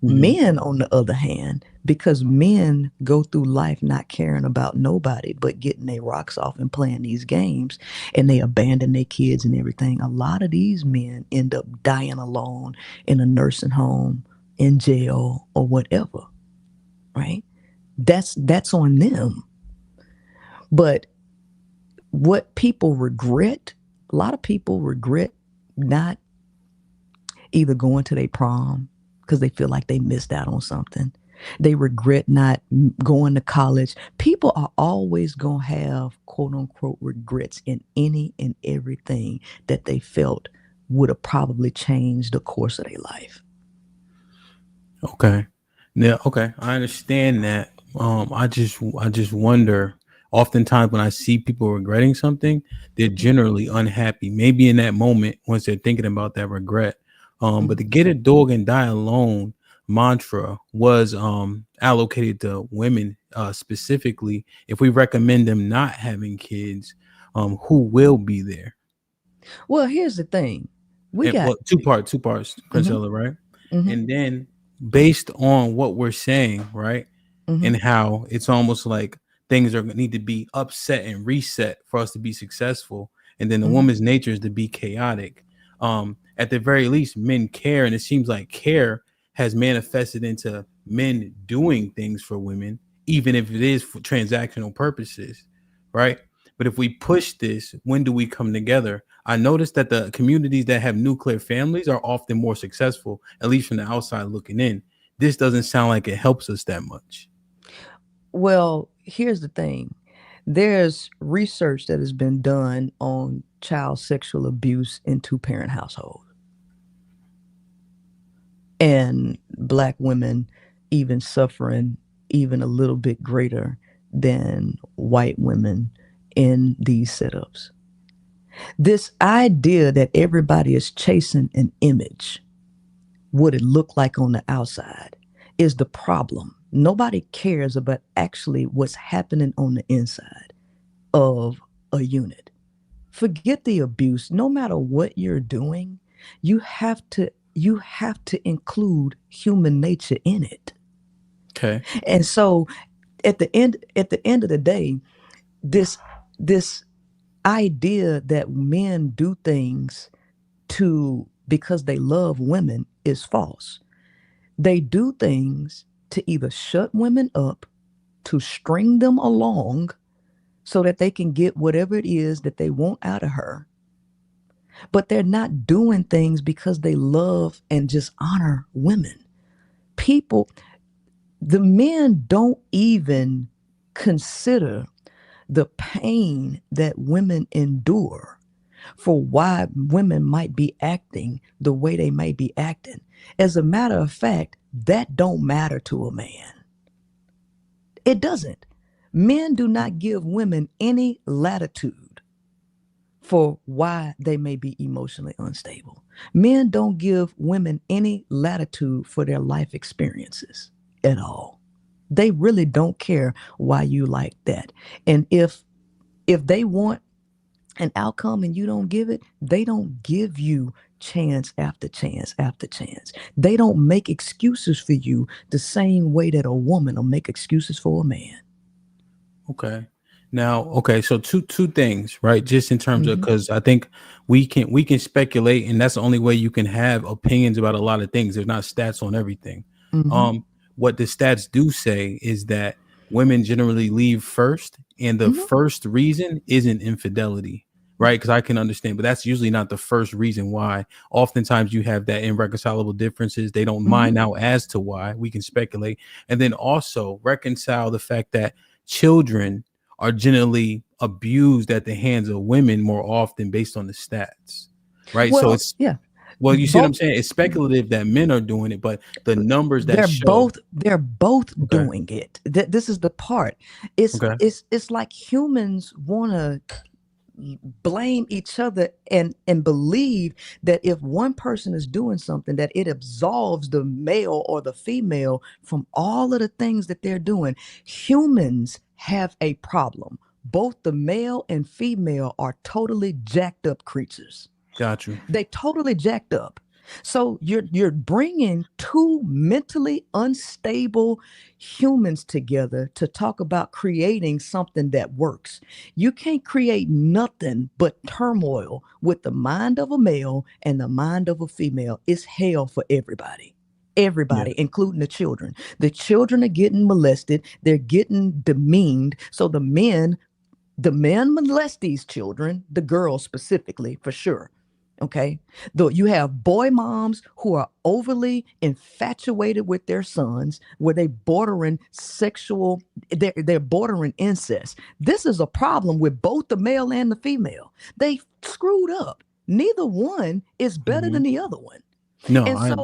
Mhm. Men, on the other hand, because men go through life not caring about nobody but getting their rocks off and playing these games, and they abandon their kids and everything. A lot of these men end up dying alone in a nursing home, in jail, or whatever, right? That's on them. But what people regret, a lot of people regret not either going to their prom because they feel like they missed out on something. They regret not going to college. People are always going to have quote unquote regrets in any and everything that they felt would have probably changed the course of their life. Okay. Now, okay, I understand that. I just wonder. Oftentimes, when I see people regretting something, they're generally unhappy. Maybe in that moment, once they're thinking about that regret. But the Mhm. "get a dog and die alone" mantra was allocated to women specifically. If we recommend them not having kids, who will be there? Well, here's the thing. We And got well, two parts, hmm Princella, right? hmm And then based on what we're saying, right? hmm And how it's almost like things are need to be upset and reset for us to be successful. And then the hmm woman's nature is to be chaotic. At the very least, men care, and it seems like care has manifested into men doing things for women, even if it is for transactional purposes, right? But if we push this, when do we come together? I noticed that the communities that have nuclear families are often more successful, at least from the outside looking in. This doesn't sound like it helps us that much. Well, here's the thing. There's research that has been done on child sexual abuse in two-parent households. And Black women even suffering even a little bit greater than white women in these setups. This idea that everybody is chasing an image, what it looked like on the outside, is the problem. Nobody cares about actually what's happening on the inside of a unit. Forget the abuse. No matter what you're doing, you have to include human nature in it. Okay. And so at the end of the day, this this idea that men do things to because they love women is false. They do things to either shut women up, to string them along so that they can get whatever it is that they want out of her. But they're not doing things because they love and just honor women. People, the men don't even consider the pain that women endure for why women might be acting the way they may be acting. As a matter of fact, that don't matter to a man. It doesn't. Men do not give women any latitude for why they may be emotionally unstable. Men don't give women any latitude for their life experiences at all. They really don't care why you like that. And if they want an outcome and you don't give it, they don't give you chance after chance after chance. They don't make excuses for you the same way that a woman will make excuses for a man. Okay. Now, okay, so two things, right? Just in terms of Mm-hmm. because I think we can speculate, and that's the only way you can have opinions about a lot of things. There's not stats on everything. Mm-hmm. Um, what the stats do say is that women generally leave first, and the Mm-hmm. first reason isn't infidelity, right? Because I can understand, but that's usually not the first reason why. Oftentimes you have that irreconcilable differences. They don't Mm-hmm. mind out as to why. We can speculate, and then also reconcile the fact that children are generally abused at the hands of women more often based on the stats, right? So Well, it's yeah, well, you see what I'm both saying? It's speculative that men are doing it, but the numbers that they're show. both they're both Okay. doing it. This is the part. It's Okay. it's it's like humans want to blame each other and believe that if one person is doing something that it absolves the male or the female from all of the things that they're doing. Humans have a problem. Both the male and female are totally jacked up creatures. Got you. They totally jacked up. So you're bringing two mentally unstable humans together to talk about creating something that works. You can't create nothing but turmoil with the mind of a male and the mind of a female. It's hell for everybody. Yeah. Everybody, including the children. The children are getting molested, they're getting demeaned. So the men molest these children, the girls specifically, for sure. Okay. Though you have boy moms who are overly infatuated with their sons, where they bordering sexual, they're bordering incest. This is a problem with both the male and the female. They screwed up. Neither one is better Mhm. than the other one. No, And I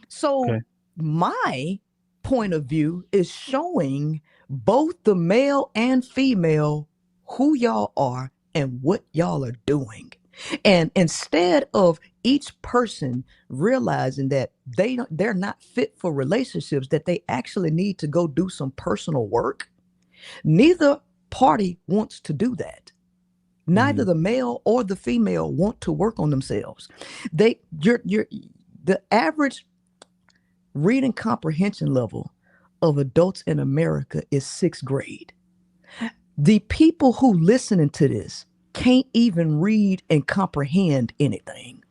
so okay. my point of view is showing both the male and female who y'all are and what y'all are doing. And instead of each person realizing that they're not fit for relationships, that they actually need to go do some personal work, neither party wants to do that. Neither the male or the female want to work on themselves. The average reading comprehension level of adults in America is 6th grade. The people who listening to this can't even read and comprehend anything,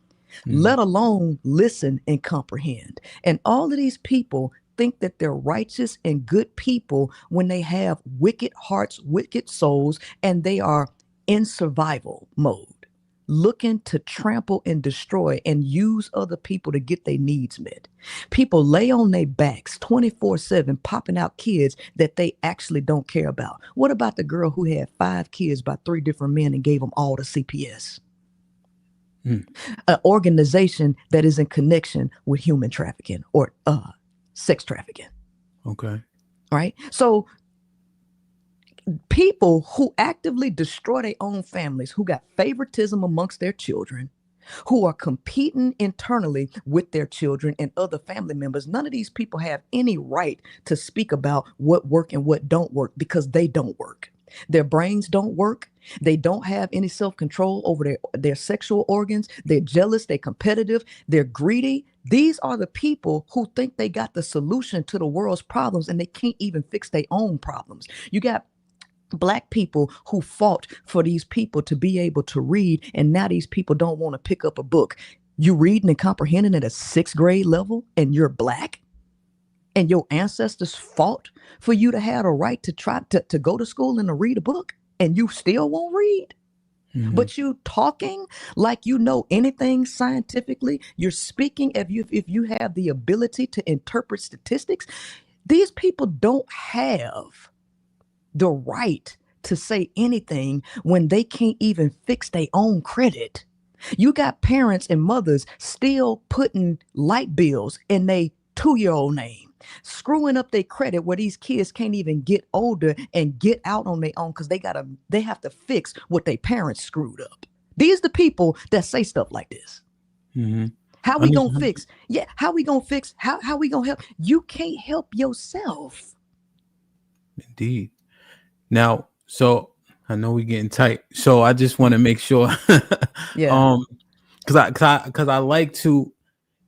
let alone listen and comprehend. And all of these people think that they're righteous and good people when they have wicked hearts, wicked souls, and they are in survival mode, looking to trample and destroy and use other people to get their needs met. People lay on their backs 24/7, popping out kids that they actually don't care about. What about the girl who had 5 kids by 3 different men and gave them all to CPS? An organization that is in connection with human trafficking or sex trafficking. Okay. Right? So people who actively destroy their own families, who got favoritism amongst their children, who are competing internally with their children and other family members, none of these people have any right to speak about what work and what don't work, because they don't work. Their brains don't work. They don't have any self-control over their sexual organs. They're jealous. They're competitive. They're greedy. These are the people who think they got the solution to the world's problems, and they can't even fix their own problems. You got Black people who fought for these people to be able to read, and now these people don't want to pick up a book. You reading and comprehending at a 6th grade level, and you're Black, and your ancestors fought for you to have a right to try to go to school and to read a book, and you still won't read. But you talking like you know anything scientifically. You're speaking if you have the ability to interpret statistics. These people don't have the right to say anything when they can't even fix their own credit. You got parents and mothers still putting light bills in their 2-year-old name, screwing up their credit where these kids can't even get older and get out on their own because they have to fix what their parents screwed up. These are the people that say stuff like this. How we gonna fix? Yeah, how we gonna fix? How we gonna help? You can't help yourself. Indeed. Now, so I know we're getting tight, so I just want to make sure, Yeah. because I like to,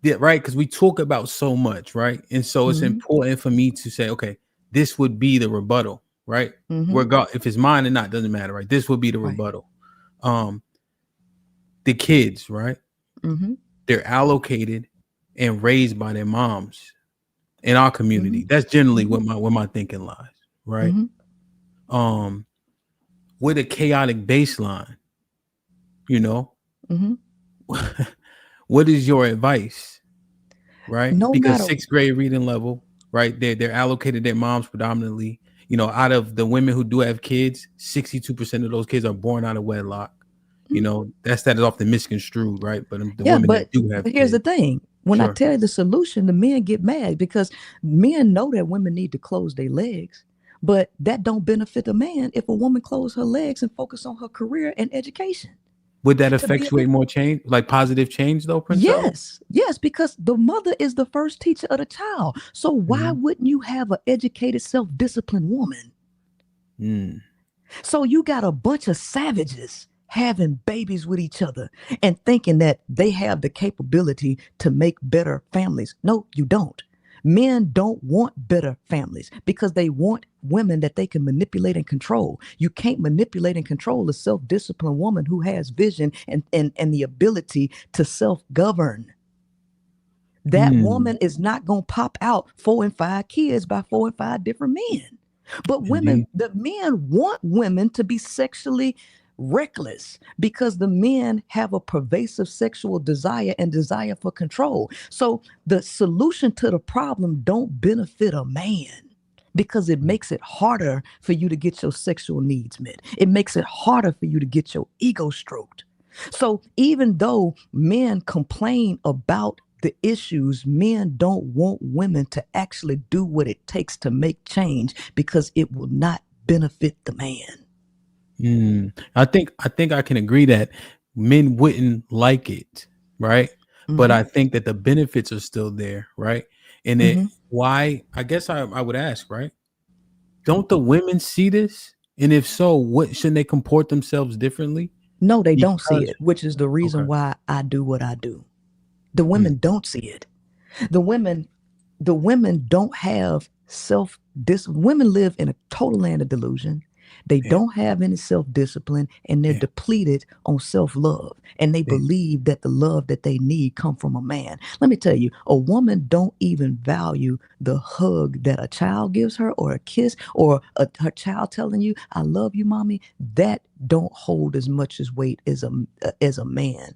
right, because we talk about so much, right, and so it's important for me to say, okay, this would be the rebuttal, right? If it's mine or not, doesn't matter, right? This would be the rebuttal. The kids, right? They're allocated and raised by their moms in our community. That's generally where my thinking lies, right? With a chaotic baseline, you know, what is your advice, right? Because 6th grade reading level, right? They're allocated their moms predominantly. You know, out of the women who do have kids, 62% of those kids are born out of wedlock. You know, that is often misconstrued, right? But the women that do have but here's kids, the thing. When I tell you the solution, the men get mad because men know that women need to close their legs. But that don't benefit a man if a woman close her legs and focus on her career and education. Would that effectuate more change, like positive change, though, Princella? Yes, because the mother is the first teacher of the child. So why wouldn't you have an educated, self-disciplined woman? So you got a bunch of savages having babies with each other and thinking that they have the capability to make better families. No, you don't. Men don't want better families because they want women that they can manipulate and control. You can't manipulate and control a self-disciplined woman who has vision and the ability to self-govern. That woman is not going to pop out 4 and 5 kids by 4 and 5 different men. But the men want women to be sexually reckless because the men have a pervasive sexual desire and desire for control. So the solution to the problem don't benefit a man because it makes it harder for you to get your sexual needs met. It makes it harder for you to get your ego stroked. So even though men complain about the issues, men don't want women to actually do what it takes to make change because it will not benefit the man. I think I can agree that men wouldn't like it, right? But I think that the benefits are still there, right? And why? I guess I would ask, right? Don't the women see this? And if so, what shouldn't they comport themselves differently? No, they don't see Because it, which is the reason okay, why I do what I do. The mm, women don't see it. The women, the women don't have self dis. Women live in a total land of delusion. They damn, don't have any self discipline, and they're damn, depleted on self love. And they damn. believe that the love that they need come from a man. Let me tell you, a woman don't even value the hug that a child gives her, or a kiss, or her child telling you, "I love you, mommy." That don't hold as much as weight as a man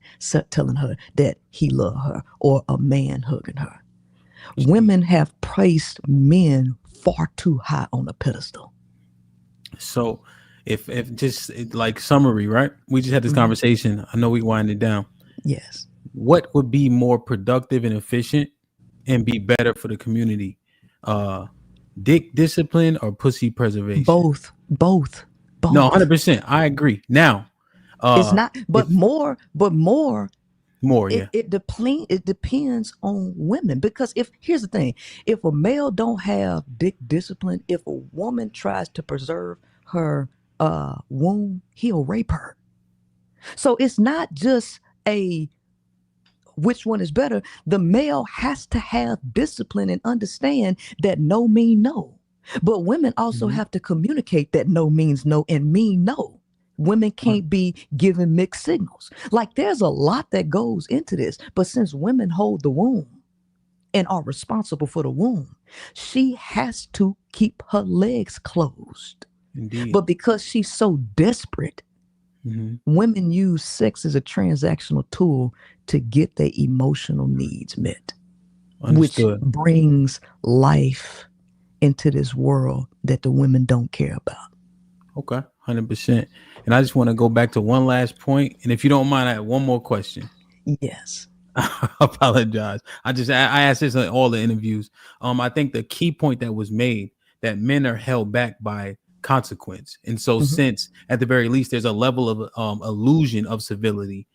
telling her that he love her, or a man hugging her. Jeez. Women have placed men far too high on a pedestal. So if just like summary, right? We just had this Mhm. conversation. I know we wind it down. Yes. What would be more productive and efficient and be better for the community? Uh dick discipline or pussy preservation? Both, both, No, both. 100%. I agree. Now, It's not, if but more, more, it yeah. it depends on women. Because if here's the thing, if a male don't have dick discipline, if a woman tries to preserve her womb, he'll rape her. So it's not just a which one is better. The male has to have discipline and understand that no mean no. But women also Mhm. have to communicate that no means no and mean no. Women can't be giving mixed signals. Like there's a lot that goes into this. But since women hold the womb and are responsible for the womb, she has to keep her legs closed. Indeed. But because she's so desperate, Hmm. women use sex as a transactional tool to get their emotional needs met, which Understood. brings life into this world that the women don't care about. Okay, 100%. And I just want to go back to one last point, and if you don't mind, I have one more question. Yes. I apologize. I asked this in all the interviews. I think the key point that was made, that men are held back by consequence, and so Hmm. since at the very least there's a level of illusion of civility,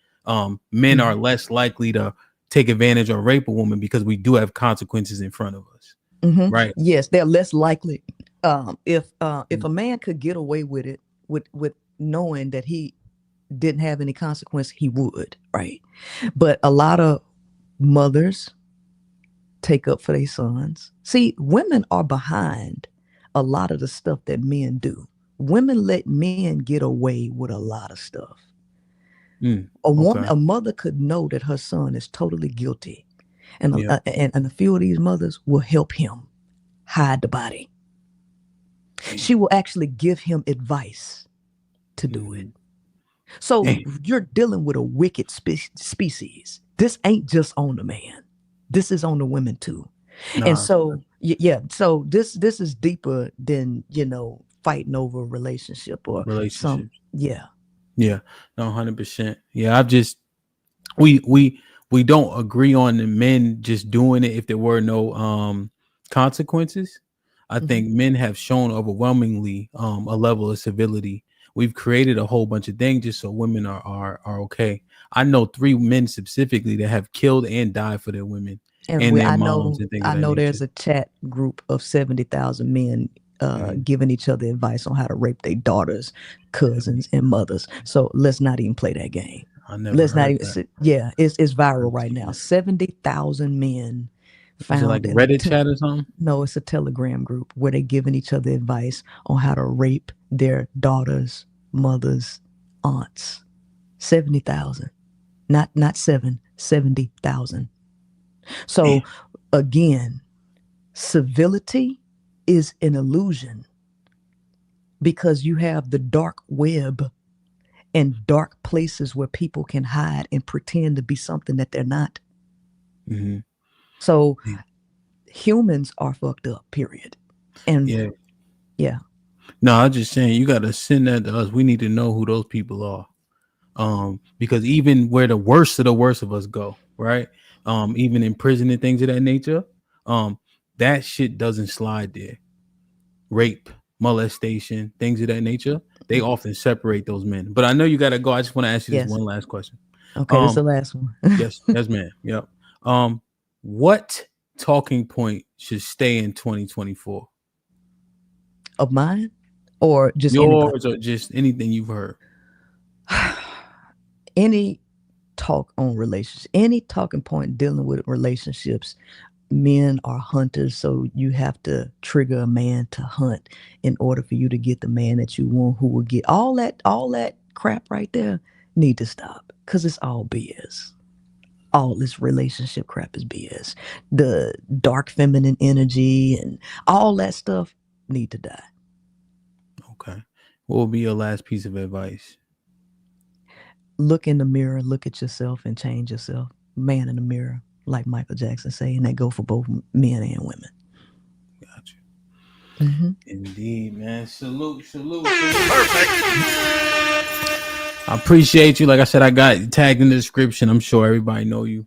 men Hmm. are less likely to take advantage or rape a woman because we do have consequences in front of us, Hmm. right? Yes, they're less likely. If Mm. a man could get away with it, with knowing that he didn't have any consequence, he would, right? But a lot of mothers take up for their sons. See, women are behind a lot of the stuff that men do. Women let men get away with a lot of stuff. Mm. A woman, Okay. a mother could know that her son is totally guilty, Yeah. and a few of these mothers will help him hide the body. Damn. She will actually give him advice to do it. Mhm. So Damn. you're dealing with a wicked species. This ain't just on the man. This is on the women too. And Nah. so yeah, so this is deeper than fighting over a relationship or some. Relationships. Yeah. Yeah. No, 100%. Yeah. I've just we we we don't agree on the men just doing it if there were no consequences. I Hmm. think men have shown overwhelmingly a level of civility. We've created a whole bunch of things just so women are okay. I know 3 men specifically that have killed and died for their women And and we, their moms and things of I that know nature. there's a chat group of 70,000 men Mhm. giving each other advice on how to rape their daughters, cousins, and mothers. So let's not even play that game. I never Let's not heard even. that. Yeah, it's viral I've right seen now. it. 70,000 men Is it like found a in a Reddit chat or something? no, it's a Telegram group where they're giving each other advice on how to rape their daughters, mothers, aunts. 70,000, not 70,000. Damn. So again, civility is an illusion because you have the dark web and dark places where people can hide and pretend to be something that they're not. Mhm. So Yeah. humans are fucked up, period. And Yeah. yeah. No, I'm just saying you got to send that to us. We need to know who those people are. Because even where the worst of us go, right? Even in prison and things of that nature, um, that shit doesn't slide there. Rape, molestation, things of that nature, they Mhm. often separate those men. But I know you gotta go. I just want to ask you this Yes. one last question. Okay, this is Um, the last one. yes, man. Yep. What talking point should stay in 2024? Of mine or just anybody? Yours or just anything you've heard? any talk on relationships, any talking point dealing with relationships, men are hunters, so you have to trigger a man to hunt in order for you to get the man that you want, who will get all that crap right there. Need to stop, because it's all BS. All this relationship crap is BS. The dark feminine energy and all that stuff need to die. Okay. What will be your last piece of advice? Look in the mirror, look at yourself, and change yourself. Man in the mirror, like Michael Jackson say, and that go for both men and women. Gotcha. Mm-hmm. Indeed, man. Salute. Perfect. I appreciate you. Like I said, I got tagged in the description. I'm sure everybody know you.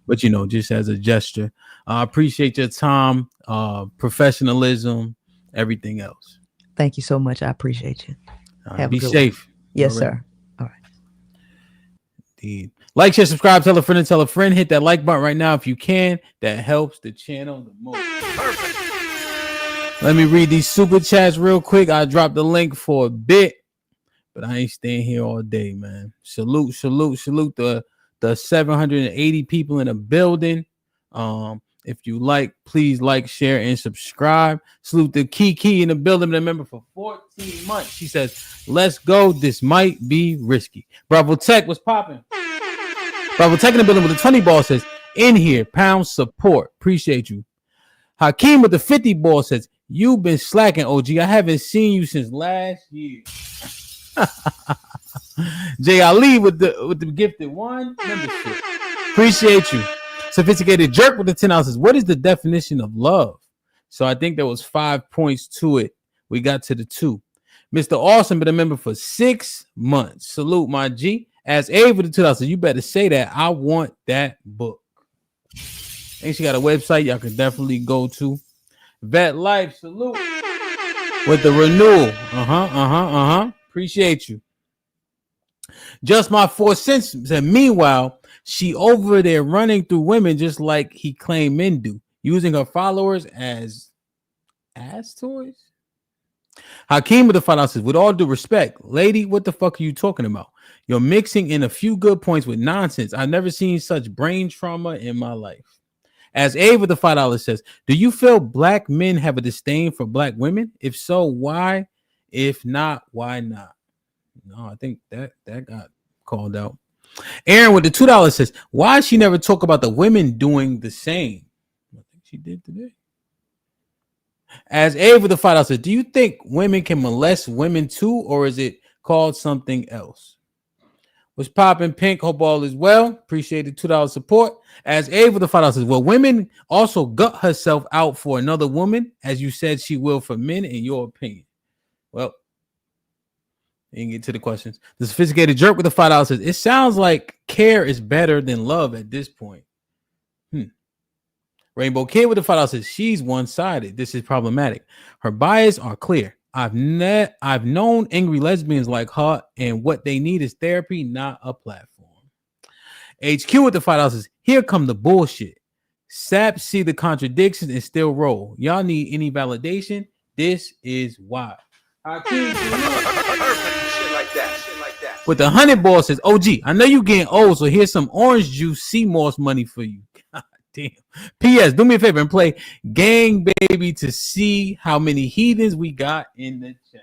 But just as a gesture, I appreciate your time, professionalism, everything else. Thank you so much. I appreciate you. Be safe. Yes, sir. All right. Indeed. Like, share, subscribe, tell a friend and tell a friend. Hit that like button right now if you can. That helps the channel the most. Perfect. Let me read these super chats real quick. I dropped the link for a bit, but I ain't staying here all day, man. Salute the 780 people in the building. If you like, please like, share, and subscribe. Salute the Kiki in the building, been a member for 14 months. She says, let's go. This might be risky. Bravo Tech, what's popping? Bravo Tech in the building with the 20 ball says, in here, pound support. Appreciate you. Hakeem with the 50 ball says, you've been slacking, OG. I haven't seen you since last year. Jay Ali with the gifted one membership. Appreciate you. Sophisticated Jerk with the 10 ounces. What is the definition of love? So I think there was 5 points to it. We got to the 2. Mr. Awesome been a member for 6 months. Salute, my G. As Abe with the 2 ounces, you better say that. I want that book. And she got a website y'all can definitely go to. Vet Life, salute. With the renewal. Appreciate you. Just my 4 cents. And meanwhile, she over there running through women just like he claimed men do, using her followers as toys. Hakeem with the $5 says, with all due respect, lady, what the fuck are you talking about? You're mixing in a few good points with nonsense. I've never seen such brain trauma in my life. As Abe with the $5 says, do you feel black men have a disdain for black women? If so, why? If not, why not? No, I think that got called out. Aaron with the $2 says, why she never talk about the women doing the same? I think she did today. As Abe with the $5 says, do you think women can molest women too, or is it called something else? What's popping, Pink? Hope all is well. Appreciate the $2 support. As Abe with the $5 says, well, women also gut herself out for another woman, as you said she will for men, in your opinion. Well, you can get to the questions. The Sophisticated Jerk with the $5 says, it sounds like care is better than love at this point. Rainbow Kid with the $5 says, she's one-sided. This is problematic. Her bias are clear. I've known angry lesbians like her, and what they need is therapy, not a platform. HQ with the $5 says, here come the bullshit. Saps see the contradictions and still roll. Y'all need any validation? This is why. Hakeem, shit like that. With the 100 ball says, OG, I know you getting old, so here's some orange juice CMOS money for you. God damn. P.S. Do me a favor and play Gang Baby to see how many heathens we got in the chat.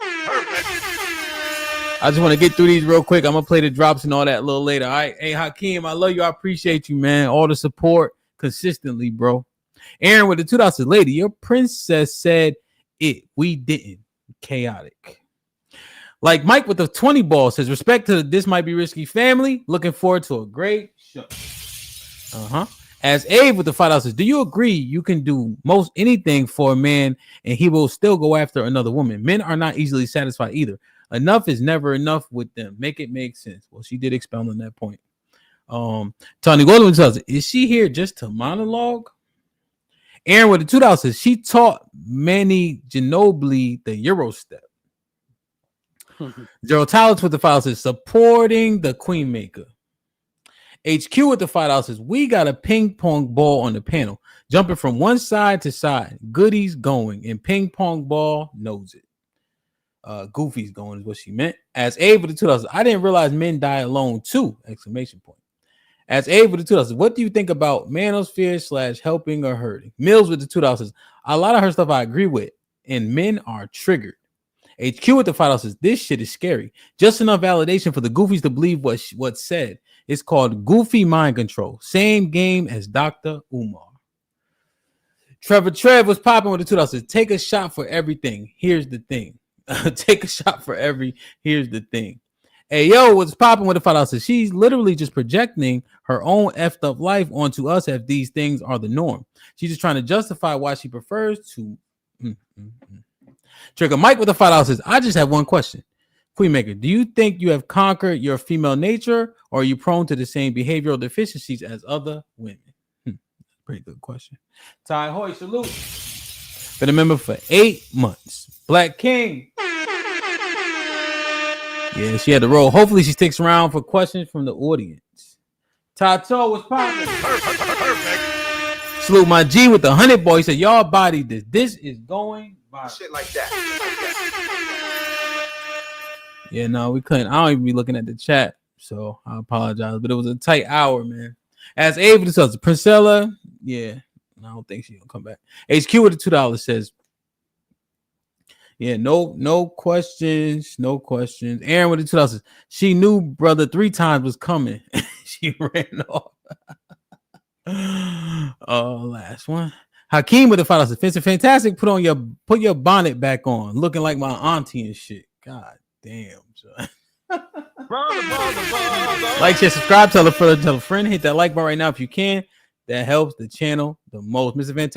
I just want to get through these real quick. I'm going to play the drops and all that a little later. All right. Hey, Hakeem, I love you. I appreciate you, man. All the support consistently, bro. Aaron with the $2 says, lady, your princess said it. We didn't. Chaotic. Like Mike with the 20 ball says, respect to the This Might Be Risky family. Looking forward to a great show. As Abe with the $5 says, do you agree you can do most anything for a man and he will still go after another woman? Men are not easily satisfied either. Enough is never enough with them. Make it make sense. Well, she did expound on that point. Tony Goldman tells, is she here just to monologue? Aaron with the $2 says, she taught Manny Ginobili the Euro step. Zero Talents with the $5 says, supporting the Queen Maker. HQ with the $5 says, we got a ping pong ball on the panel, jumping from one side to side. Goodies going, and ping pong ball knows it. goofies going is what she meant. As Abe with the 2000s, I didn't realize men die alone too! Exclamation point. As Abe with the 2000s, what do you think about manosphere / helping or hurting? Mills with the 2000s, a lot of her stuff I agree with, and men are triggered. HQ with the $5 this shit is scary. Just enough validation for the goofies to believe what's said. It's called goofy mind control. Same game as Dr. Umar. Trevor Trev was popping with the $2. Take a shot for everything. Here's the thing. Take a shot for here's the thing. Hey, yo, what's popping with the $5? She's literally just projecting her own effed up life onto us if these things are the norm. She's just trying to justify why she prefers to. Trigger Mike with the $5. I just have one question. Queenmaker, do you think you have conquered your female nature, or are you prone to the same behavioral deficiencies as other women? Pretty good question. Ty Hoy, salute. Been a member for 8 months. Black King. Yeah, she had to roll. Hopefully she sticks around for questions from the audience. Tato was popping. Perfect. Salute my G with the 100 boy. He said, y'all body this. This is going viral. Shit like that. Yeah, no, we couldn't. I don't even be looking at the chat, so I apologize. But it was a tight hour, man. As Ava discusses, Princella, yeah, I don't think she's gonna come back. HQ with the $2 says, yeah, no questions, no questions. Aaron with the $2 says, she knew brother 3 times was coming. She ran off. Oh, last one. Hakeem with the $5 says, Vincent, fantastic. Put your bonnet back on, looking like my auntie and shit. God damn, son. Like, share, subscribe, tell a friend, hit that like bar right now if you can. That helps the channel the most. Mr. Fantastic.